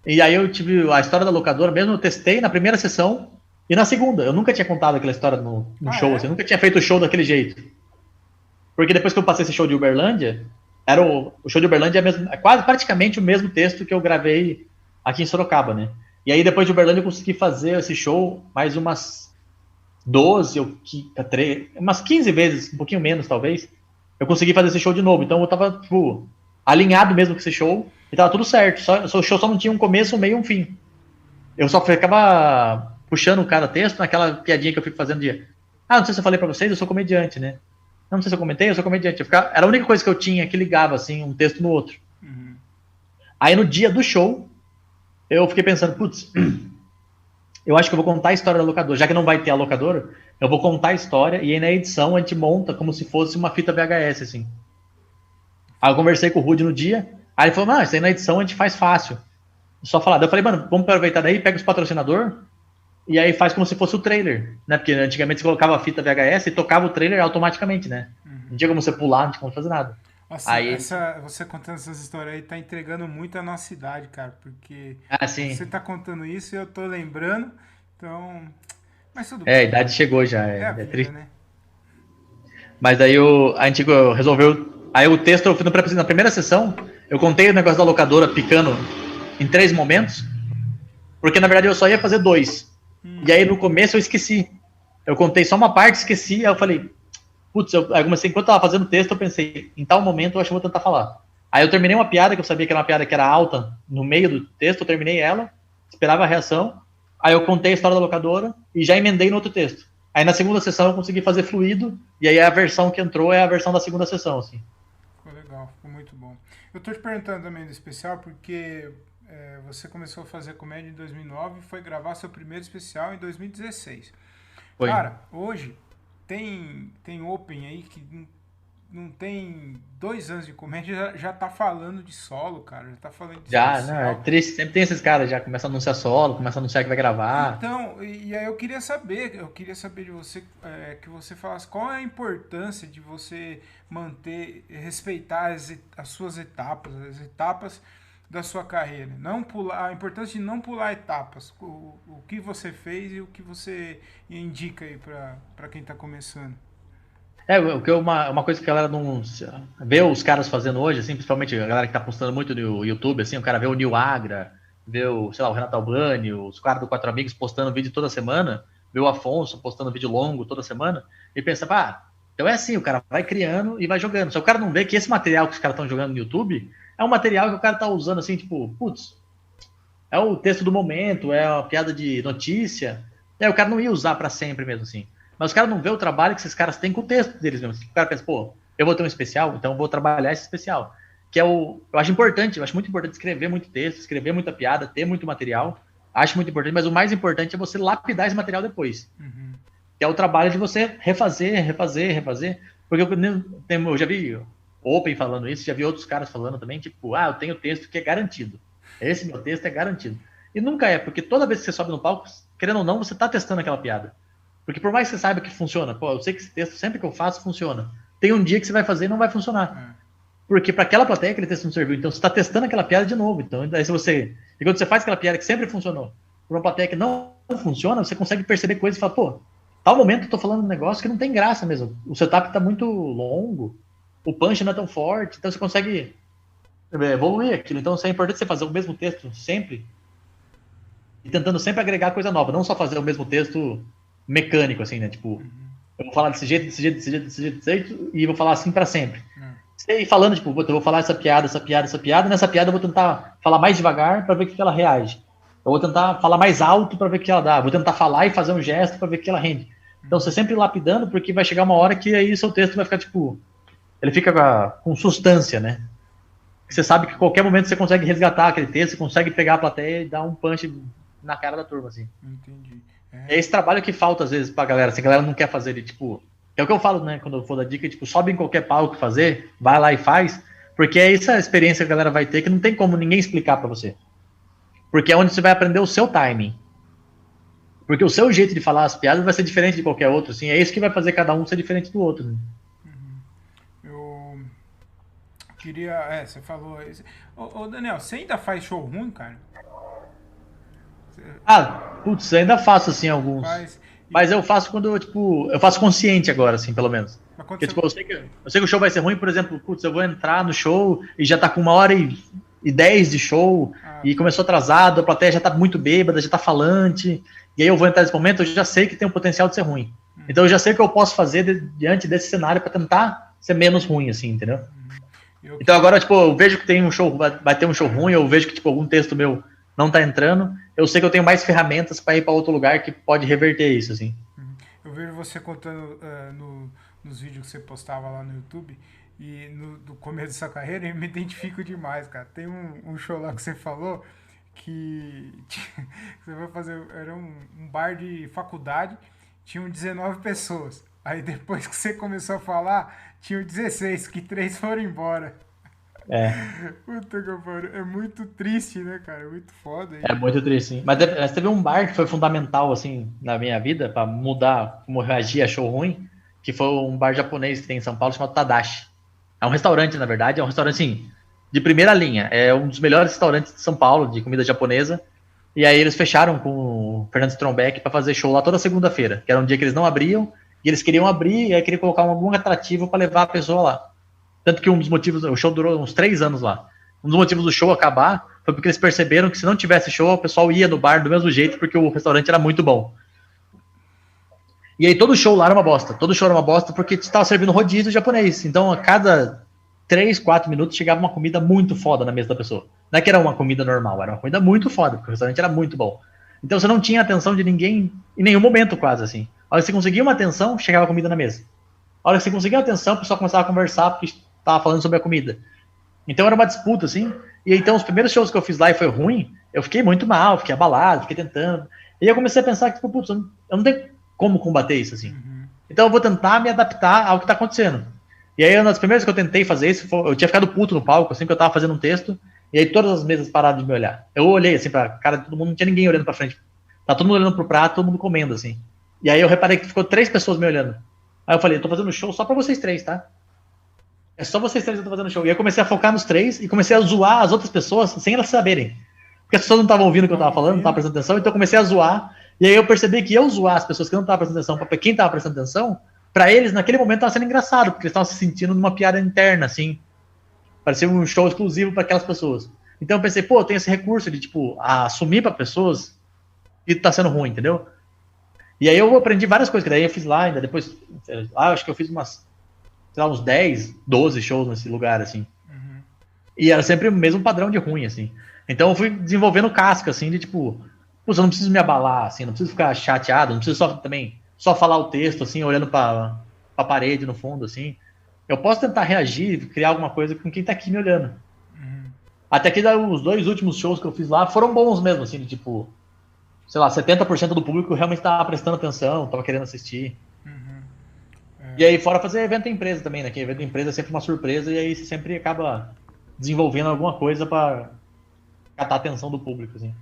E aí eu tive a história da locadora, mesmo eu testei na primeira sessão e na segunda. Eu nunca tinha contado aquela história no show, assim, eu nunca tinha feito o show daquele jeito. Porque depois que eu passei esse show de Uberlândia, o show de Uberlândia é quase praticamente o mesmo texto que eu gravei aqui em Sorocaba, né? E aí depois de Uberlândia eu consegui fazer esse show mais umas 12 ou 13, umas 15 vezes, um pouquinho menos talvez. Eu consegui fazer esse show de novo. Então eu tava, tipo, alinhado mesmo com esse show e tava tudo certo. O show só não tinha um começo, um meio e um fim. Eu só ficava puxando cada texto naquela piadinha que eu fico fazendo de não sei se eu falei pra vocês, eu sou comediante, né? Não sei se eu comentei, eu sou comediante. Era a única coisa que eu tinha que ligava, assim, um texto no outro. Aí no dia do show, eu fiquei pensando, putz, eu acho que eu vou contar a história da locadora. Já que não vai ter a locadora, eu vou contar a história e aí na edição a gente monta como se fosse uma fita VHS, assim. Aí eu conversei com o Rudy no dia, aí ele falou, isso aí na edição a gente faz fácil. Só falar. Daí eu falei, mano, vamos aproveitar daí, pega os patrocinadores e aí faz como se fosse o trailer, né? Porque antigamente você colocava a fita VHS e tocava o trailer automaticamente, né? Não tinha como você pular, não tinha como fazer nada. Nossa, aí... você contando essas histórias aí tá entregando muito a nossa idade, cara, porque você tá contando isso e eu tô lembrando, então... Mas tudo bem. A idade chegou já, a vida, triste. Né? Mas daí a gente resolveu... Aí o texto, na primeira sessão, eu contei o negócio da locadora picando em 3 momentos, porque na verdade eu só ia fazer 2. E aí no começo eu esqueci. Eu contei só uma parte, esqueci, aí eu falei... Putz, aí comecei, enquanto eu tava fazendo o texto, eu pensei, em tal momento eu acho que eu vou tentar falar. Aí eu terminei uma piada, que eu sabia que era uma piada que era alta, no meio do texto, eu terminei ela, esperava a reação, aí eu contei a história da locadora e já emendei no outro texto. Aí na segunda sessão eu consegui fazer fluido, e aí a versão que entrou é a versão da segunda sessão, assim. Ficou legal, ficou muito bom. Eu tô te perguntando também do especial, porque você começou a fazer comédia em 2009 e foi gravar seu primeiro especial em 2016. Foi. Cara, hoje... Tem Open aí que não tem 2 anos de comédia, já tá falando de solo, cara. Já tá falando de especial. É triste. Sempre tem esses caras, já começa a anunciar solo, começa a anunciar que vai gravar. Então, e aí eu queria saber de você, que você falasse qual é a importância de você respeitar as suas etapas, as etapas da sua carreira. Não pular, a importância de não pular etapas. O que você fez e o que você indica aí para quem está começando. Uma coisa que a galera não vê os caras fazendo hoje, assim, principalmente a galera que tá postando muito no YouTube, assim, o cara vê o Nil Agra, vê o, sei lá, o Renato Albani, os caras do Quatro Amigos postando vídeo toda semana, vê o Afonso postando vídeo longo toda semana, e pensa, então é assim, o cara vai criando e vai jogando. Só o cara não vê que esse material que os caras estão jogando no YouTube é um material que o cara tá usando, assim, tipo, putz, é o texto do momento, é uma piada de notícia, o cara não ia usar para sempre mesmo, assim. Mas os caras não vê o trabalho que esses caras têm com o texto deles mesmo. O cara pensa, pô, eu vou ter um especial, então eu vou trabalhar esse especial. Que é eu acho importante, eu acho muito importante escrever muito texto, escrever muita piada, ter muito material. Acho muito importante, mas o mais importante é você lapidar esse material depois. Uhum. Que é o trabalho de você refazer. Porque eu já vi Open falando isso, já vi outros caras falando também, tipo, eu tenho texto que é garantido. Esse meu texto é garantido. E nunca é, porque toda vez que você sobe no palco, querendo ou não, você tá testando aquela piada. Porque por mais que você saiba que funciona, pô, eu sei que esse texto, sempre que eu faço, funciona. Tem um dia que você vai fazer e não vai funcionar. Porque para aquela plateia aquele texto não serviu. Então você está testando aquela piada de novo. Então, aí e quando você faz aquela piada que sempre funcionou, para uma plateia que não funciona, você consegue perceber coisas e falar, pô, tal momento eu tô falando um negócio que não tem graça mesmo. O setup tá muito longo, o punch não é tão forte, então você consegue evoluir aquilo. Então é importante você fazer o mesmo texto sempre e tentando sempre agregar coisa nova, não só fazer o mesmo texto mecânico, assim, né? Tipo, eu vou falar desse jeito, e vou falar assim para sempre. E falando, tipo, eu vou falar essa piada, e nessa piada eu vou tentar falar mais devagar para ver o que ela reage. Eu vou tentar falar mais alto para ver o que ela dá. Vou tentar falar e fazer um gesto para ver o que ela rende. Então você sempre lapidando, porque vai chegar uma hora que aí seu texto vai ficar, tipo, ele fica com substância, né? Você sabe que a qualquer momento você consegue resgatar aquele texto, você consegue pegar a plateia e dar um punch na cara da turma, assim. Entendi. É esse trabalho que falta, às vezes, pra galera. Se a galera não quer fazer ele, tipo... É o que eu falo, né? Quando eu for dar dica, tipo, sobe em qualquer palco fazer, vai lá e faz, porque é essa experiência que a galera vai ter que não tem como ninguém explicar pra você. Porque é onde você vai aprender o seu timing. Porque o seu jeito de falar as piadas vai ser diferente de qualquer outro, assim. É isso que vai fazer cada um ser diferente do outro, né? Eu queria... você falou... Ô, Daniel, você ainda faz show ruim, cara? Putz, ainda faço, assim, alguns. Faz... Mas eu faço quando, tipo, eu faço consciente agora, assim, pelo menos. Porque, tipo, eu sei que o show vai ser ruim, por exemplo, putz, eu vou entrar no show e já tá com 1h10 de show e começou atrasado, a plateia já tá muito bêbada, já tá falante, e aí eu vou entrar nesse momento, eu já sei que tem o potencial de ser ruim. Então eu já sei o que eu posso fazer diante desse cenário pra tentar ser menos ruim, assim, entendeu? Então agora, tipo, eu vejo que tem um show, vai ter um show ruim, eu vejo que, tipo, algum texto meu não tá entrando, eu sei que eu tenho mais ferramentas para ir para outro lugar que pode reverter isso, assim. Eu vejo você contando nos vídeos que você postava lá no YouTube e do começo dessa carreira, eu me identifico demais, cara. Tem um show lá que você falou que você vai fazer, era um bar de faculdade, tinham 19 pessoas. Aí depois que você começou a falar, tinham 16, que 3 foram embora. Puta que pariu. É muito triste, né, cara? É muito foda. É muito triste, sim. Mas teve um bar que foi fundamental, assim, na minha vida, pra mudar como reagir a show ruim, que foi um bar japonês que tem em São Paulo, chamado Tadashi. É um restaurante, na verdade, é um restaurante, assim, de primeira linha. É um dos melhores restaurantes de São Paulo, de comida japonesa. E aí eles fecharam com o Fernando Strombeck pra fazer show lá toda segunda-feira, que era um dia que eles não abriam, e eles queriam abrir, e aí queriam colocar algum atrativo pra levar a pessoa lá. Tanto que um dos motivos, o show durou uns 3 anos lá. Um dos motivos do show acabar foi porque eles perceberam que se não tivesse show, o pessoal ia no bar do mesmo jeito, porque o restaurante era muito bom. E aí todo show lá era uma bosta. Todo show era uma bosta porque estava servindo rodízio japonês. Então a cada 3, 4 minutos chegava uma comida muito foda na mesa da pessoa. Não é que era uma comida normal, era uma comida muito foda, porque o restaurante era muito bom. Então você não tinha atenção de ninguém em nenhum momento quase, assim. A hora que você conseguia uma atenção, chegava a comida na mesa. A hora que você conseguia uma atenção, o pessoal começava a conversar porque tava falando sobre a comida. Então era uma disputa, assim. E então os primeiros shows que eu fiz lá e foi ruim, eu fiquei muito mal, fiquei abalado, fiquei tentando. E aí eu comecei a pensar que, tipo, putz, eu não tenho como combater isso, assim. Então eu vou tentar me adaptar ao que tá acontecendo. E aí, uma das primeiras que eu tentei fazer isso, eu tinha ficado puto no palco, assim, que eu tava fazendo um texto, e aí todas as mesas pararam de me olhar. Eu olhei, assim, pra cara de todo mundo, não tinha ninguém olhando pra frente. Tá todo mundo olhando pro prato, todo mundo comendo, assim. E aí eu reparei que ficou 3 pessoas me olhando. Aí eu falei, eu tô fazendo show só pra vocês 3, tá? É só vocês 3 que eu tô fazendo show. E aí eu comecei a focar nos 3 e comecei a zoar as outras pessoas sem elas saberem. Porque as pessoas não estavam ouvindo o que eu tava falando, não estavam prestando atenção, então eu comecei a zoar. E aí eu percebi que eu zoar as pessoas que não estavam prestando atenção pra quem tava prestando atenção, pra eles, naquele momento, tava sendo engraçado, porque eles estavam se sentindo numa piada interna, assim. Parecia um show exclusivo para aquelas pessoas. Então eu pensei, pô, tem esse recurso de, tipo, assumir para pessoas que tá sendo ruim, entendeu? E aí eu aprendi várias coisas, que daí eu fiz lá ainda, depois, acho que eu fiz sei lá, uns 10, 12 shows nesse lugar, assim. Uhum. E era sempre o mesmo padrão de ruim, assim. Então eu fui desenvolvendo casca, assim, de tipo, pô, eu não preciso me abalar, assim, não preciso ficar chateado, não preciso só falar o texto, assim, olhando pra parede no fundo, assim. Eu posso tentar reagir, criar alguma coisa com quem tá aqui me olhando. Uhum. Até que os 2 últimos shows que eu fiz lá foram bons mesmo, assim, de tipo, sei lá, 70% do público realmente tava prestando atenção, tava querendo assistir. Uhum. E aí, fora fazer evento em empresa também, né? Que evento em empresa é sempre uma surpresa e aí você sempre acaba desenvolvendo alguma coisa para catar a atenção do público, assim.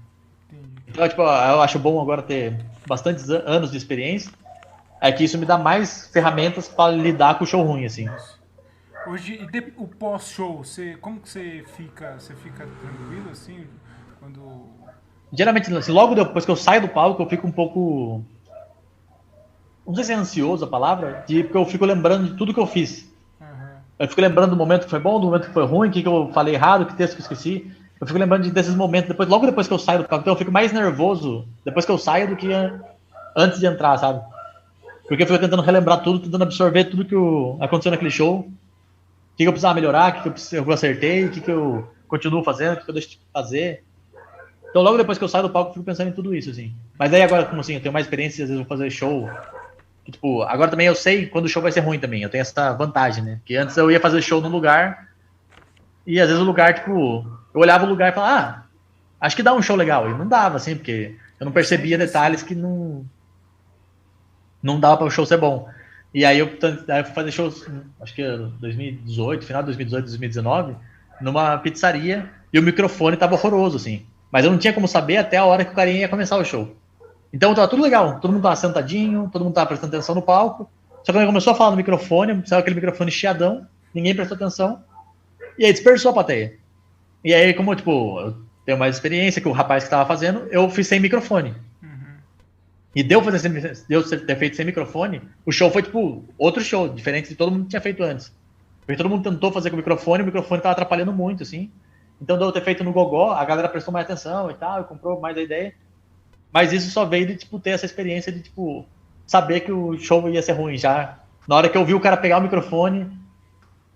Então, tipo, eu acho bom agora ter bastantes anos de experiência, é que isso me dá mais ferramentas para lidar com o show ruim, assim. Hoje, o pós-show, como que você fica? Você fica tranquilo, assim, quando... Geralmente, assim, logo depois que eu saio do palco, eu fico um pouco... Não sei se é ansioso a palavra, porque eu fico lembrando de tudo que eu fiz. Uhum. Eu fico lembrando do momento que foi bom, do momento que foi ruim, o que eu falei errado, que texto que eu esqueci. Eu fico lembrando desses momentos, logo depois que eu saio do palco. Então eu fico mais nervoso depois que eu saio do que antes de entrar, sabe? Porque eu fico tentando relembrar tudo, tentando absorver tudo que aconteceu naquele show. O que eu precisava melhorar, o que eu acertei, o que eu continuo fazendo, o que eu deixo de fazer. Então logo depois que eu saio do palco, eu fico pensando em tudo isso, assim. Mas aí agora, como assim, eu tenho mais experiência, às vezes eu vou fazer show. Que, tipo, agora também eu sei quando o show vai ser ruim também. Eu tenho essa vantagem, né? Porque antes eu ia fazer show num lugar e às vezes o lugar, tipo... Eu olhava o lugar e falava, acho que dá um show legal. E não dava, assim, porque eu não percebia detalhes que não dava para o show ser bom. E aí eu fui fazer shows, acho que 2018, final de 2018, 2019, numa pizzaria, e o microfone tava horroroso, assim. Mas eu não tinha como saber até a hora que o carinha ia começar o show. Então tava tudo legal, todo mundo tava sentadinho, todo mundo tava prestando atenção no palco. Só que quando ele começou a falar no microfone, saiu aquele microfone chiadão, ninguém prestou atenção, e aí dispersou a plateia. E aí, como, tipo, eu tenho mais experiência que o rapaz que tava fazendo, eu fiz sem microfone. E deu ter feito sem microfone, o show foi, tipo, outro show, diferente de todo mundo que tinha feito antes. Porque todo mundo tentou fazer com o microfone tava atrapalhando muito, assim. Então, deu ter feito no gogó, a galera prestou mais atenção e tal, e comprou mais a ideia. Mas isso só veio de, tipo, ter essa experiência de, tipo, saber que o show ia ser ruim já. Na hora que eu vi o cara pegar o microfone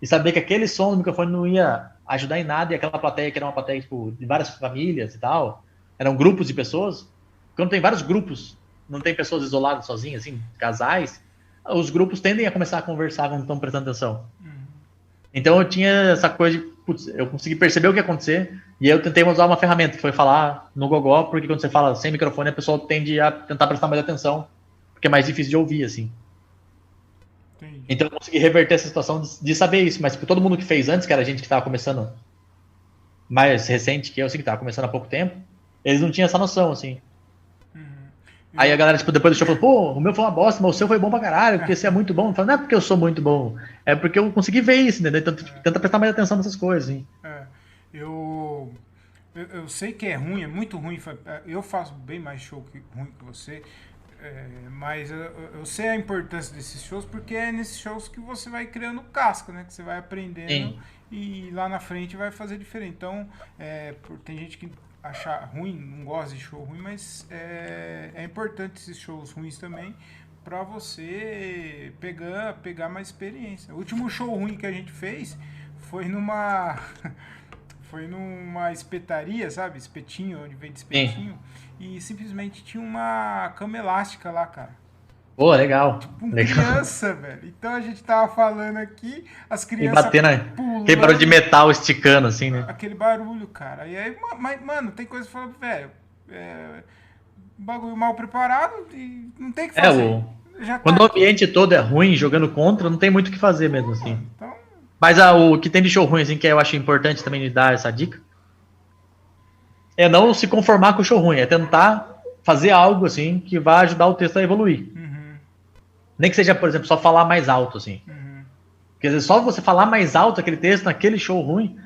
e saber que aquele som do microfone não ia ajudar em nada, e aquela plateia, que era uma plateia, tipo, de várias famílias e tal, eram grupos de pessoas. Quando tem vários grupos, não tem pessoas isoladas sozinhas, assim, casais, os grupos tendem a começar a conversar quando estão prestando atenção. Então eu tinha essa coisa de, putz, eu consegui perceber o que ia acontecer, e aí eu tentei usar uma ferramenta, que foi falar no gogó, porque quando você fala sem microfone, a pessoa tende a tentar prestar mais atenção, porque é mais difícil de ouvir, assim. Entendi. Então eu consegui reverter essa situação de saber isso, mas todo mundo que fez antes, que era a gente que estava começando mais recente que eu, assim, que estava começando há pouco tempo, eles não tinham essa noção, assim. Aí a galera, tipo, depois do show falou, pô, o meu foi uma bosta, mas o seu foi bom pra caralho, porque você é muito bom. Eu falo, não é porque eu sou muito bom, é porque eu consegui ver isso, entendeu? Então tenta prestar mais atenção nessas coisas, hein? Eu sei que é ruim, é muito ruim. Eu faço bem mais show ruim que você, mas eu sei a importância desses shows, porque é nesses shows que você vai criando casca, né? Que você vai aprendendo. Sim. E lá na frente vai fazer diferente. Então, tem gente que achar ruim, não gosta de show ruim, mas é importante esses shows ruins também para você pegar mais experiência. O último show ruim que a gente fez foi numa espetaria, sabe? Espetinho, onde vende espetinho. E simplesmente tinha uma cama elástica lá, cara. Pô, legal. Tipo, criança, velho. Então a gente tava falando aqui, as crianças. E batendo aquele barulho de metal esticando, assim, né? Aquele barulho, cara. E aí, mas, mano, tem coisa que fala, velho. Bagulho mal preparado e não tem o que fazer. Quando o ambiente todo é ruim, jogando contra, não tem muito o que fazer mesmo, assim. Então... Mas o que tem de show ruim, assim, que eu acho importante também de dar essa dica, é não se conformar com o show ruim, é tentar fazer algo, assim, que vai ajudar o texto a evoluir. Nem que seja, por exemplo, só falar mais alto, assim. Porque às vezes só você falar mais alto aquele texto naquele show ruim,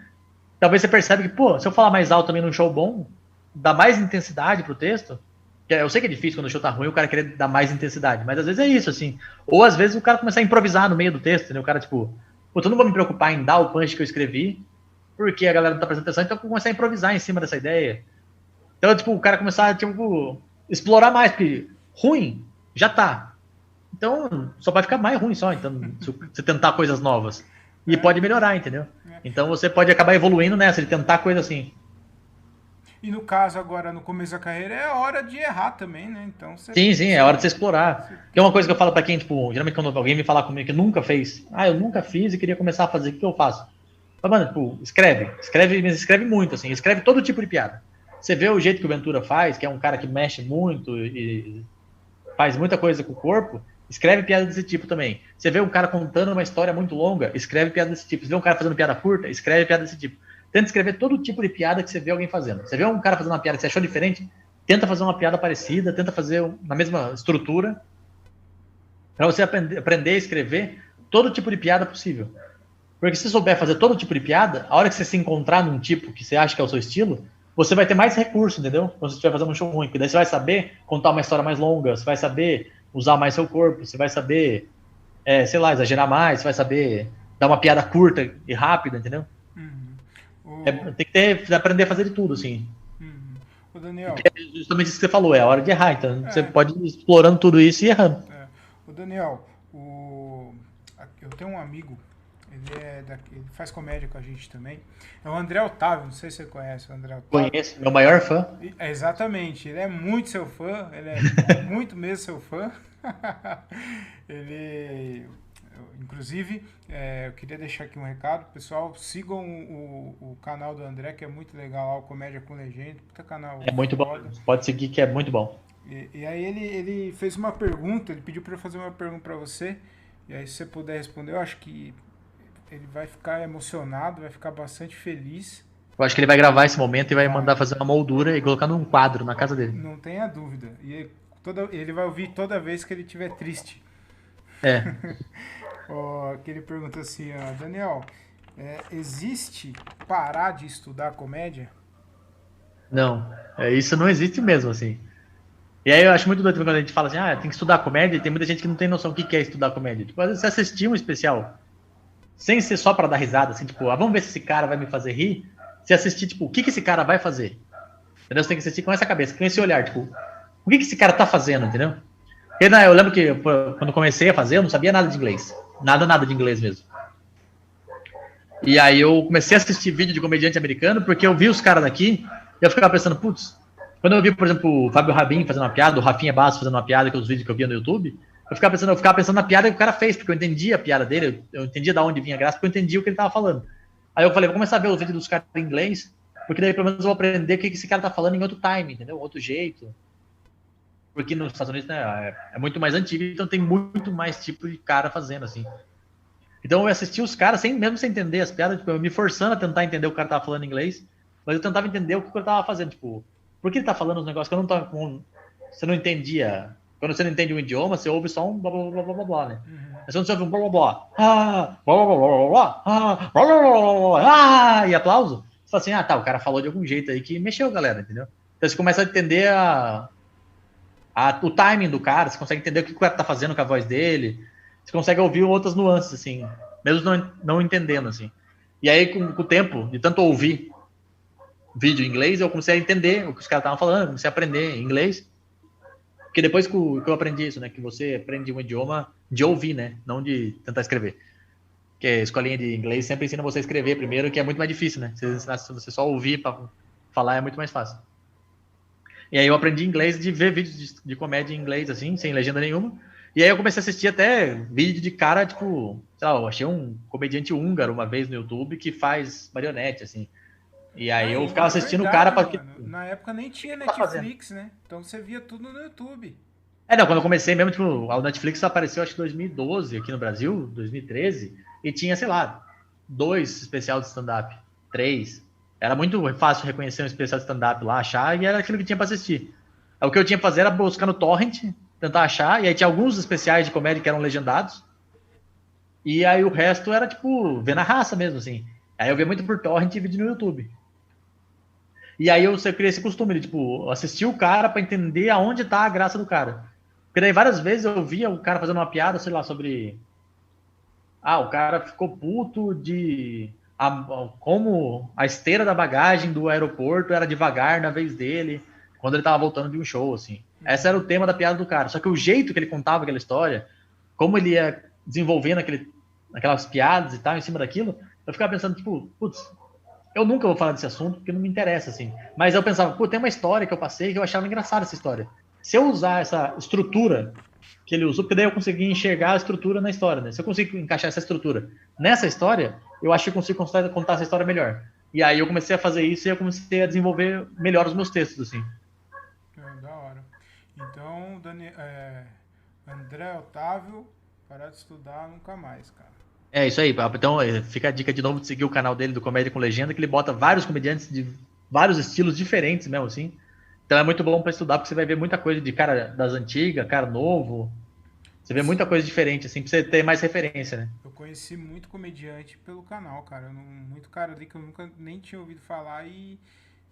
talvez você percebe que, pô, se eu falar mais alto também num show bom, dá mais intensidade pro texto, Eu sei que é difícil quando o show tá ruim o cara querer dar mais intensidade, mas às vezes é isso, assim. Ou às vezes o cara começar a improvisar no meio do texto, né? O cara, tipo, eu não vou me preocupar em dar o punch que eu escrevi, porque a galera não tá prestando atenção, então eu vou começar a improvisar em cima dessa ideia. Então, tipo, o cara começar, tipo, explorar mais, porque ruim já tá. Então, só vai ficar mais ruim só, então, se você tentar coisas novas. E pode melhorar, entendeu? Então você pode acabar evoluindo nessa, de tentar coisa assim. E no caso agora, no começo da carreira, é hora de errar também, né? Então você... Sim, é hora de você explorar. Que é uma coisa que eu falo pra quem, tipo, geralmente quando alguém me falar comigo que nunca fez, eu nunca fiz e queria começar a fazer, o que eu faço? Mas, mano, tipo, escreve muito, assim, escreve todo tipo de piada. Você vê o jeito que o Ventura faz, que é um cara que mexe muito e faz muita coisa com o corpo, escreve piada desse tipo também. Você vê um cara contando uma história muito longa, escreve piada desse tipo. Você vê um cara fazendo piada curta, escreve piada desse tipo. Tenta escrever todo tipo de piada que você vê alguém fazendo. Você vê um cara fazendo uma piada que você achou diferente, tenta fazer uma piada parecida, tenta fazer na mesma estrutura, para você aprender a escrever todo tipo de piada possível. Porque se você souber fazer todo tipo de piada, a hora que você se encontrar num tipo que você acha que é o seu estilo, você vai ter mais recurso, entendeu? Quando você estiver fazendo um show ruim. Porque daí você vai saber contar uma história mais longa, você vai saber usar mais seu corpo, você vai saber, sei lá, exagerar mais, você vai saber dar uma piada curta e rápida, entendeu? Tem que aprender a fazer de tudo, assim. O Daniel... É justamente isso que você falou, é a hora de errar. Então você pode ir explorando tudo isso e errando. O Daniel, eu tenho um amigo, ele faz comédia com a gente também. É o André Otávio, não sei se você conhece o André Otávio. Conheço, meu maior fã. Exatamente, ele é muito seu fã, ele é muito mesmo seu fã. Inclusive, eu queria deixar aqui um recado, pessoal, sigam o canal do André, que é muito legal, o Comédia com Legenda, puta canal. É muito bom, pode seguir que é muito bom. E aí ele fez uma pergunta, ele pediu para eu fazer uma pergunta para você, e aí se você puder responder, eu acho que ele vai ficar emocionado, vai ficar bastante feliz. Eu acho que ele vai gravar esse momento e vai mandar fazer uma moldura e colocar num quadro na casa dele. Não tenha dúvida. E ele vai ouvir toda vez que ele estiver triste. Que ele pergunta assim, Daniel, existe parar de estudar comédia? Não, isso não existe mesmo, assim. E aí eu acho muito doido quando a gente fala assim, tem que estudar comédia, e tem muita gente que não tem noção do que é estudar comédia. Tipo, às vezes você assistir um especial, sem ser só pra dar risada, assim, tipo, vamos ver se esse cara vai me fazer rir. Você assistir, tipo, o que esse cara vai fazer? Entendeu? Você tem que assistir com essa cabeça, com esse olhar, tipo, o que esse cara tá fazendo, entendeu? Eu lembro que quando comecei a fazer, eu não sabia nada de inglês. Nada de inglês mesmo. E aí eu comecei a assistir vídeo de comediante americano, porque eu vi os caras daqui, e eu ficava pensando, putz, quando eu vi, por exemplo, o Fábio Rabin fazendo uma piada, o Rafinha Bastos fazendo uma piada, que os vídeos que eu via no YouTube, eu ficava pensando na piada que o cara fez, porque eu entendia a piada dele, eu entendia de onde vinha a graça, porque eu entendia o que ele tava falando. Aí eu falei, vou começar a ver os vídeos dos caras em inglês, porque daí pelo menos eu vou aprender o que esse cara tá falando em outro time, entendeu? Outro jeito. Porque nos Estados Unidos, né, é muito mais antigo, então tem muito mais tipo de cara fazendo, assim. Então eu assisti os caras, mesmo sem entender as piadas, tipo, eu me forçando a tentar entender o que o cara tava falando em inglês, mas eu tentava entender o que ele tava fazendo, tipo, por que ele tá falando uns negócios que eu não tava com... Você não entendia. Quando você não entende um idioma, você ouve só um blá blá blá blá blá blá, né? Mas quando você ouve um blá blá blá, blá blá blá blá, e aplauso, você fala assim, tá, o cara falou de algum jeito aí que mexeu, galera, entendeu? Então você começa a entender o timing do cara, você consegue entender o que o cara tá fazendo com a voz dele, você consegue ouvir outras nuances, assim, mesmo não entendendo, assim. E aí, com o tempo, de tanto ouvir vídeo em inglês, eu comecei a entender o que os caras estavam falando, comecei a aprender inglês. Porque depois que eu aprendi isso, né, que você aprende um idioma de ouvir, né, não de tentar escrever. Porque a escolinha de inglês sempre ensina você a escrever primeiro, que é muito mais difícil, né? Se você só ouvir para falar é muito mais fácil. E aí eu aprendi inglês de ver vídeos de comédia em inglês, assim, sem legenda nenhuma. E aí eu comecei a assistir até vídeo de cara, tipo, sei lá, eu achei um comediante húngaro uma vez no YouTube que faz marionete, assim. E aí eu ficava assistindo o cara pra... Na época nem tinha Netflix, né? Então você via tudo no YouTube. Não, quando eu comecei mesmo, tipo, o Netflix apareceu acho que em 2012 aqui no Brasil, 2013, e tinha, sei lá, 2 especial de stand-up, 3. Era muito fácil reconhecer um especial de stand-up lá, achar, e era aquilo que tinha pra assistir. O que eu tinha que fazer era buscar no torrent, tentar achar, e aí tinha alguns especiais de comédia que eram legendados, e aí o resto era, tipo, ver na raça mesmo, assim. Aí eu via muito por torrent e vídeo no YouTube. E aí eu criei esse costume de, tipo, assistir o cara pra entender aonde tá a graça do cara. Porque daí várias vezes eu via o cara fazendo uma piada, sei lá, sobre... Ah, o cara ficou puto de... como a esteira da bagagem do aeroporto era devagar na vez dele, quando ele tava voltando de um show, assim. Esse era o tema da piada do cara. Só que o jeito que ele contava aquela história, como ele ia desenvolvendo aquelas piadas e tal, em cima daquilo, eu ficava pensando, tipo, putz, eu nunca vou falar desse assunto porque não me interessa, assim. Mas eu pensava, pô, tem uma história que eu passei que eu achava engraçada essa história. Se eu usar essa estrutura que ele usou, porque daí eu consegui enxergar a estrutura na história, né? Se eu consigo encaixar essa estrutura nessa história, eu acho que eu consigo contar essa história melhor. E aí eu comecei a fazer isso e eu comecei a desenvolver melhor os meus textos, assim. Da hora. Então, André Otávio, parar de estudar nunca mais, cara. É isso aí, papo. Então fica a dica de novo de seguir o canal dele do Comédia com Legenda, que ele bota vários comediantes de vários estilos diferentes mesmo, assim. Então é muito bom para estudar, porque você vai ver muita coisa de cara das antigas, cara novo. Você vê muita coisa diferente, assim, pra você ter mais referência, né? Eu conheci muito comediante pelo canal, cara. Muito cara ali que eu nunca nem tinha ouvido falar e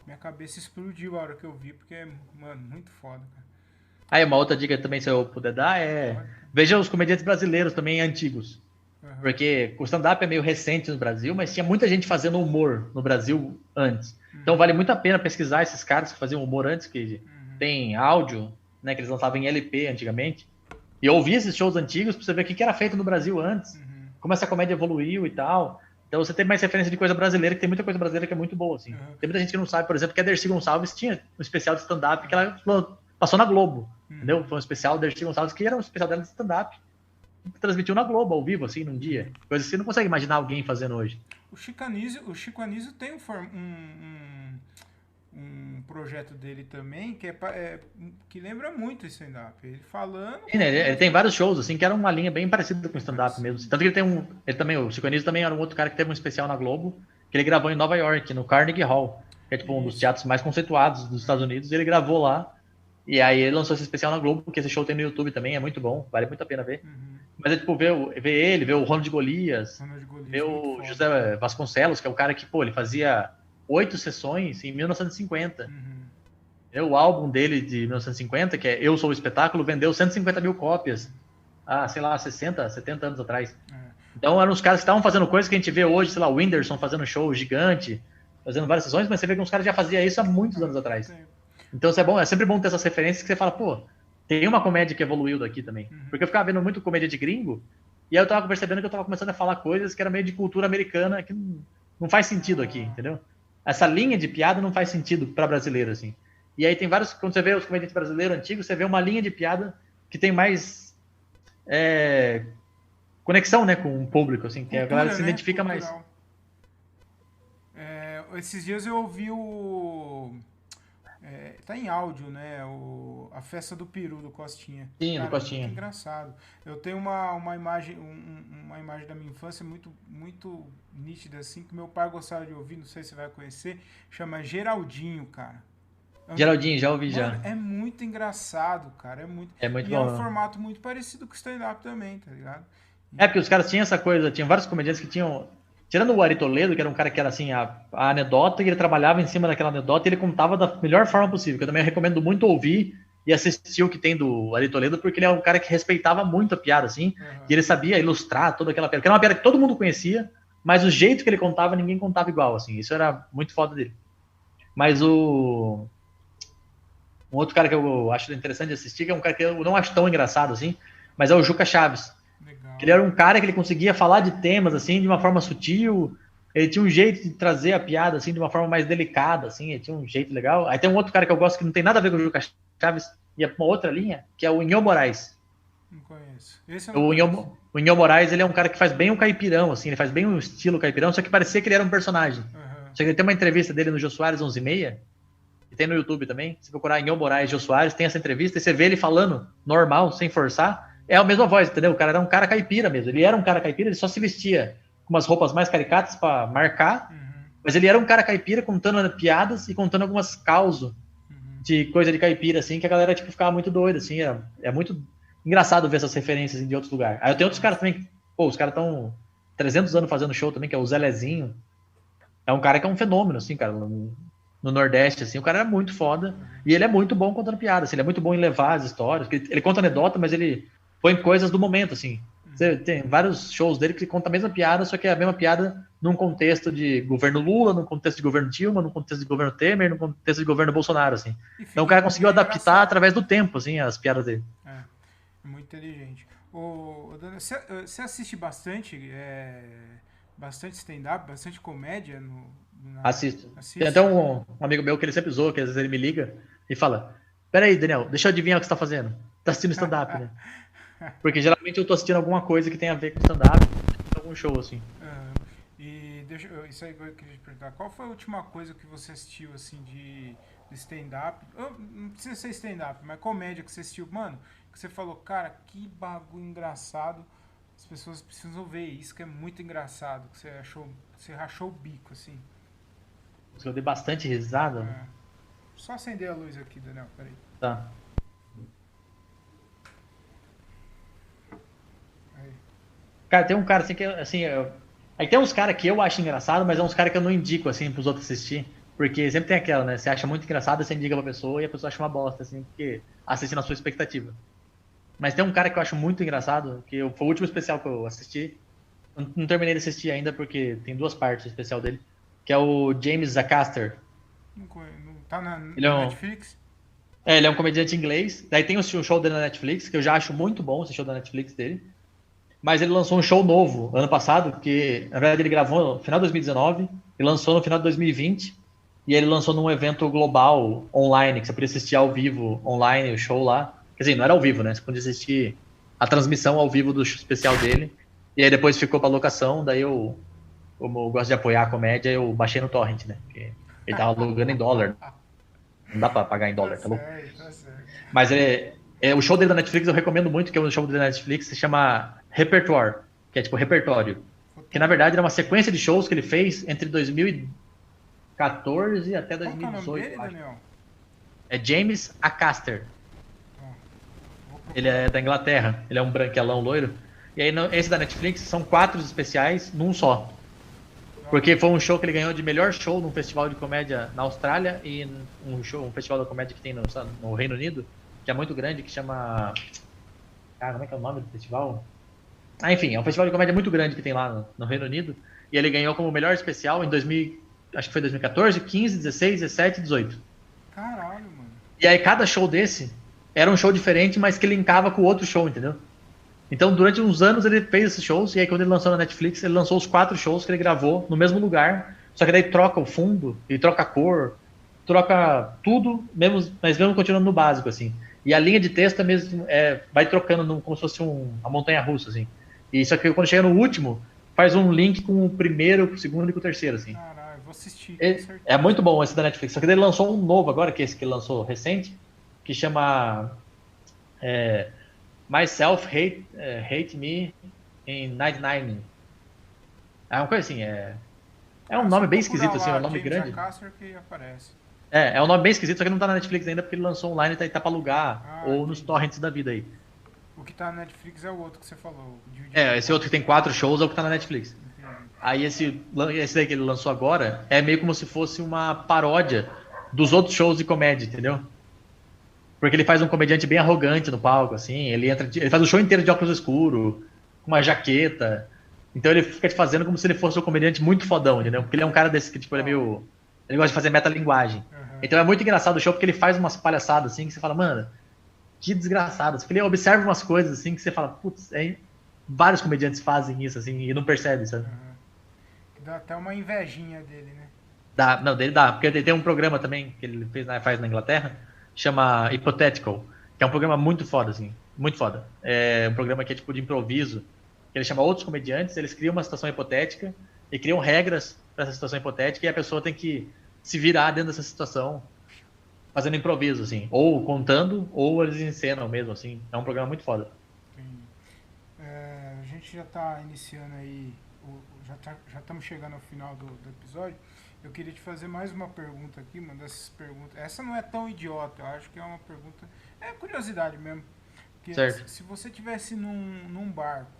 minha cabeça explodiu a hora que eu vi, porque, mano, muito foda, cara. Aí uma outra dica também, se eu puder dar, é veja os comediantes brasileiros também antigos. Uhum. Porque o stand-up é meio recente no Brasil, mas tinha muita gente fazendo humor no Brasil antes. Então vale muito a pena pesquisar esses caras que faziam humor antes, que tem áudio, né, que eles lançavam em LP antigamente. E ouvir esses shows antigos pra você ver o que era feito no Brasil antes, como essa comédia evoluiu e tal. Então você tem mais referência de coisa brasileira, que tem muita coisa brasileira que é muito boa, assim. Tem muita gente que não sabe, por exemplo, que a Dercy Gonçalves tinha um especial de stand-up que ela passou na Globo, entendeu? Foi um especial da Dercy Gonçalves que era um especial dela de stand-up. Transmitiu na Globo, ao vivo, assim, num dia. Coisa que você não consegue imaginar alguém fazendo hoje. O Chico Anísio tem um projeto dele também que lembra muito stand-up. Ele falando. Sim, né? Ele tem vários shows, assim, que era uma linha bem parecida com stand-up mesmo. Tanto que ele tem um. Ele também, o Chico Anísio também era um outro cara que teve um especial na Globo, que ele gravou em Nova York, no Carnegie Hall, que é tipo um dos teatros mais conceituados dos Estados Unidos. Ele gravou lá. E aí ele lançou esse especial na Globo, porque esse show tem no YouTube também, é muito bom, vale muito a pena ver. Mas é tipo ver ele, ver o Ronald Golias, ver o José Vasconcelos, que é o cara que, pô, ele fazia 8 sessões em 1950. O álbum dele de 1950, que é Eu Sou o Espetáculo, vendeu 150 mil cópias há, sei lá, 60, 70 anos atrás. Então eram os caras que estavam fazendo coisas que a gente vê hoje, sei lá, o Whindersson fazendo show gigante, fazendo várias sessões, mas você vê que os caras já faziam isso há muitos anos atrás. Então isso é bom, é sempre bom ter essas referências que você fala, pô, tem uma comédia que evoluiu daqui também. Porque eu ficava vendo muito comédia de gringo, e aí eu tava percebendo que eu tava começando a falar coisas que era meio de cultura americana, que não faz sentido aqui, entendeu? Essa linha de piada não faz sentido para brasileiro, assim. E aí tem vários, quando você vê os comediantes brasileiros antigos, você vê uma linha de piada que tem mais conexão, né, com o público, assim, que a galera se identifica mais. Esses dias eu ouvi tá em áudio, né? A festa do peru do Costinha. Sim, cara, do Costinha. Muito engraçado. Eu tenho uma imagem, uma imagem da minha infância muito, muito nítida, assim, que meu pai gostava de ouvir, não sei se você vai conhecer, chama Geraldinho, cara. Geraldinho, já ouvi. Mano, já. É muito engraçado, cara. É muito bom. É um formato muito parecido com o stand-up também, tá ligado? Porque os caras tinham essa coisa, tinham vários comediantes que tinham. Tirando o Ari Toledo, que era um cara que era assim, a anedota, e ele trabalhava em cima daquela anedota e ele contava da melhor forma possível. Que eu também recomendo muito ouvir e assistir o que tem do Ari Toledo, porque ele é um cara que respeitava muito a piada, assim, e ele sabia ilustrar toda aquela piada. Que era uma piada que todo mundo conhecia, mas o jeito que ele contava, ninguém contava igual, assim. Isso era muito foda dele. Mas um outro cara que eu acho interessante de assistir, que é um cara que eu não acho tão engraçado, assim, mas é o Juca Chaves. Ele era um cara que ele conseguia falar de temas, assim, de uma forma sutil. Ele tinha um jeito de trazer a piada, assim, de uma forma mais delicada, assim. Ele tinha um jeito legal. Aí tem um outro cara que eu gosto que não tem nada a ver com o Juca Chaves, e é uma outra linha, que é o Inho Moraes. Não conheço. Esse eu não conheço. O Inho Moraes, ele é um cara que faz bem o caipirão, assim. Ele faz bem o estilo caipirão, só que parecia que ele era um personagem. Só que ele tem uma entrevista dele no Jô Soares 11h30, e tem no YouTube também. Se procurar Inho Moraes, Jô Soares, tem essa entrevista, e você vê ele falando normal, sem forçar. É a mesma voz, entendeu? O cara era um cara caipira mesmo. Ele era um cara caipira, ele só se vestia com umas roupas mais caricatas para marcar, mas ele era um cara caipira contando piadas e contando algumas causas de coisa de caipira, assim, que a galera tipo, ficava muito doida, assim. É muito engraçado ver essas referências de outros lugares. Aí eu tenho outros caras também, pô, os caras estão 300 anos fazendo show também, que é o Zé Lezinho. É um cara que é um fenômeno, assim, cara. no Nordeste, assim. O cara era muito foda. E ele é muito bom contando piada, assim. Ele é muito bom em levar as histórias. Ele conta anedota, mas ele põe coisas do momento, assim. Você tem vários shows dele que ele conta a mesma piada, só que é a mesma piada num contexto de governo Lula, num contexto de governo Dilma, num contexto de governo Temer, num contexto de governo Bolsonaro, assim. E Então o fica cara conseguiu bem adaptar engraçado. através do tempo, assim, as piadas dele. É, muito inteligente. Daniel, você assiste bastante, bastante stand-up, bastante comédia Assisto. Tem até assiste? um amigo meu que ele sempre zoa, que às vezes ele me liga e fala: Peraí, Daniel, deixa eu adivinhar o que você tá fazendo. Tá assistindo stand-up, né? Porque geralmente eu tô assistindo alguma coisa que tem a ver com stand-up, algum show, assim. Ah, isso aí que eu queria te perguntar. Qual foi a última coisa que você assistiu, assim, de stand-up? Não precisa ser stand-up, mas comédia que você assistiu. Mano, que você falou, cara, que bagulho engraçado. As pessoas precisam ver isso, que é muito engraçado. Que você rachou o bico, assim. Eu dei bastante risada. É. Só acender a luz aqui, Daniel, peraí. Tá. Aí. Cara, tem um cara assim que, assim, aí tem uns caras que eu acho engraçado, mas é uns caras que eu não indico, assim, pros outros assistir. Porque sempre tem aquela, né? Você acha muito engraçado, você indica pra pessoa e a pessoa acha uma bosta, assim, porque assiste na sua expectativa. Mas tem um cara que eu acho muito engraçado, foi o último especial que eu assisti. Não terminei de assistir ainda, porque tem duas partes o especial dele. Que é o James Acaster. Não tá Ele é no um, Netflix? ele é um comediante inglês. Daí tem o show dele na Netflix, que eu já acho muito bom esse show da Netflix dele. Mas ele lançou um show novo ano passado, que na verdade ele gravou no final de 2019 e lançou no final de 2020. E ele lançou num evento global online, que você podia assistir ao vivo online o show lá. Quer dizer, não era ao vivo, né? Você podia assistir a transmissão ao vivo do especial dele. E aí depois ficou pra locação, daí como eu gosto de apoiar a comédia, eu baixei no Torrent, né? Porque ele tava alugando em dólar. Não dá pra pagar em Tá dólar, tá louco? certo, tá certo. Mas o show dele da Netflix eu recomendo muito, que é o show dele da Netflix, se chama Repertoire, que é tipo repertório. Vou Que na até verdade ver. era uma sequência de shows que ele fez entre 2014 até Qual que é o nome 2018, dele, eu acho. Daniel? É James Acaster. Ó, vou Ele procurar. é da Inglaterra, ele é um branquelão loiro. E aí, esse da Netflix são 4 especiais num só. Da Porque hora. foi um show que ele ganhou de melhor show num festival de comédia na Austrália e um festival de comédia que tem no Reino Unido, que é muito grande, que chama. Cara, como é que é o nome do festival? Ah, enfim, é um festival de comédia muito grande que tem lá no Reino Unido. E ele ganhou como melhor especial em 2000, acho que foi 2014, 15, 16, 17 e 18. Caralho, mano. E aí cada show desse era um show diferente, mas que linkava com o outro show, entendeu? Então, durante uns anos ele fez esses shows, e aí quando ele lançou na Netflix, ele lançou os 4 shows que ele gravou no mesmo lugar, só que daí troca o fundo, e troca a cor, troca tudo, mas mesmo continuando no básico, assim. E a linha de texto é mesmo, vai trocando como se fosse uma montanha-russa, assim. E só que quando chega no último, faz um link com o primeiro, com o segundo e com o terceiro, assim. Caralho, vou assistir, com É certeza. muito bom esse da Netflix, só que daí ele lançou um novo agora, que é esse que ele lançou recente, que chama Myself Hate Me in 99. É uma coisa assim, é um Ah, só nome bem procurar esquisito, assim, é um lá, nome James grande. Acaster, que aparece. É um nome bem esquisito, só que não tá na Netflix ainda porque ele lançou online e tá pra alugar, Ah, ou nos entendi. torrents da vida aí. O que tá na Netflix é o outro que você falou, o Dividido em Esse outro que Quatro. tem 4 shows é o que tá na Netflix. Entendi. Aí esse daí que ele lançou agora é meio como se fosse uma paródia dos outros shows de comédia, entendeu? Porque ele faz um comediante bem arrogante no palco, assim, ele faz o show inteiro de óculos escuros, com uma jaqueta. Então ele fica te fazendo como se ele fosse um comediante muito fodão, entendeu? Porque ele é um cara desse que, tipo, Da ele é hora. meio. Ele gosta de fazer metalinguagem. Aham. Então é muito engraçado o show porque ele faz umas palhaçadas assim que você fala, mano, que desgraçado. Porque ele observa umas coisas assim que você fala, putz, vários comediantes fazem isso assim e não percebe, sabe? Aham. Que dá até uma invejinha dele, né? Não, dele dá. Porque ele tem um programa também que ele faz na Inglaterra, chama Hypothetical, que é um programa muito foda, assim. Muito foda. É um programa que é tipo de improviso, que ele chama outros comediantes, eles criam uma situação hipotética e criam regras para essa situação hipotética e a pessoa tem que se virar dentro dessa situação fazendo improviso, assim. Ou contando, ou eles encenam mesmo, assim. É um programa muito foda. Entendi. A gente já está iniciando aí, já estamos chegando ao final do episódio. Eu queria te fazer mais uma pergunta aqui, uma dessas perguntas. Essa não é tão idiota, eu acho que é uma pergunta. É curiosidade mesmo. Porque Certo, se você tivesse num barco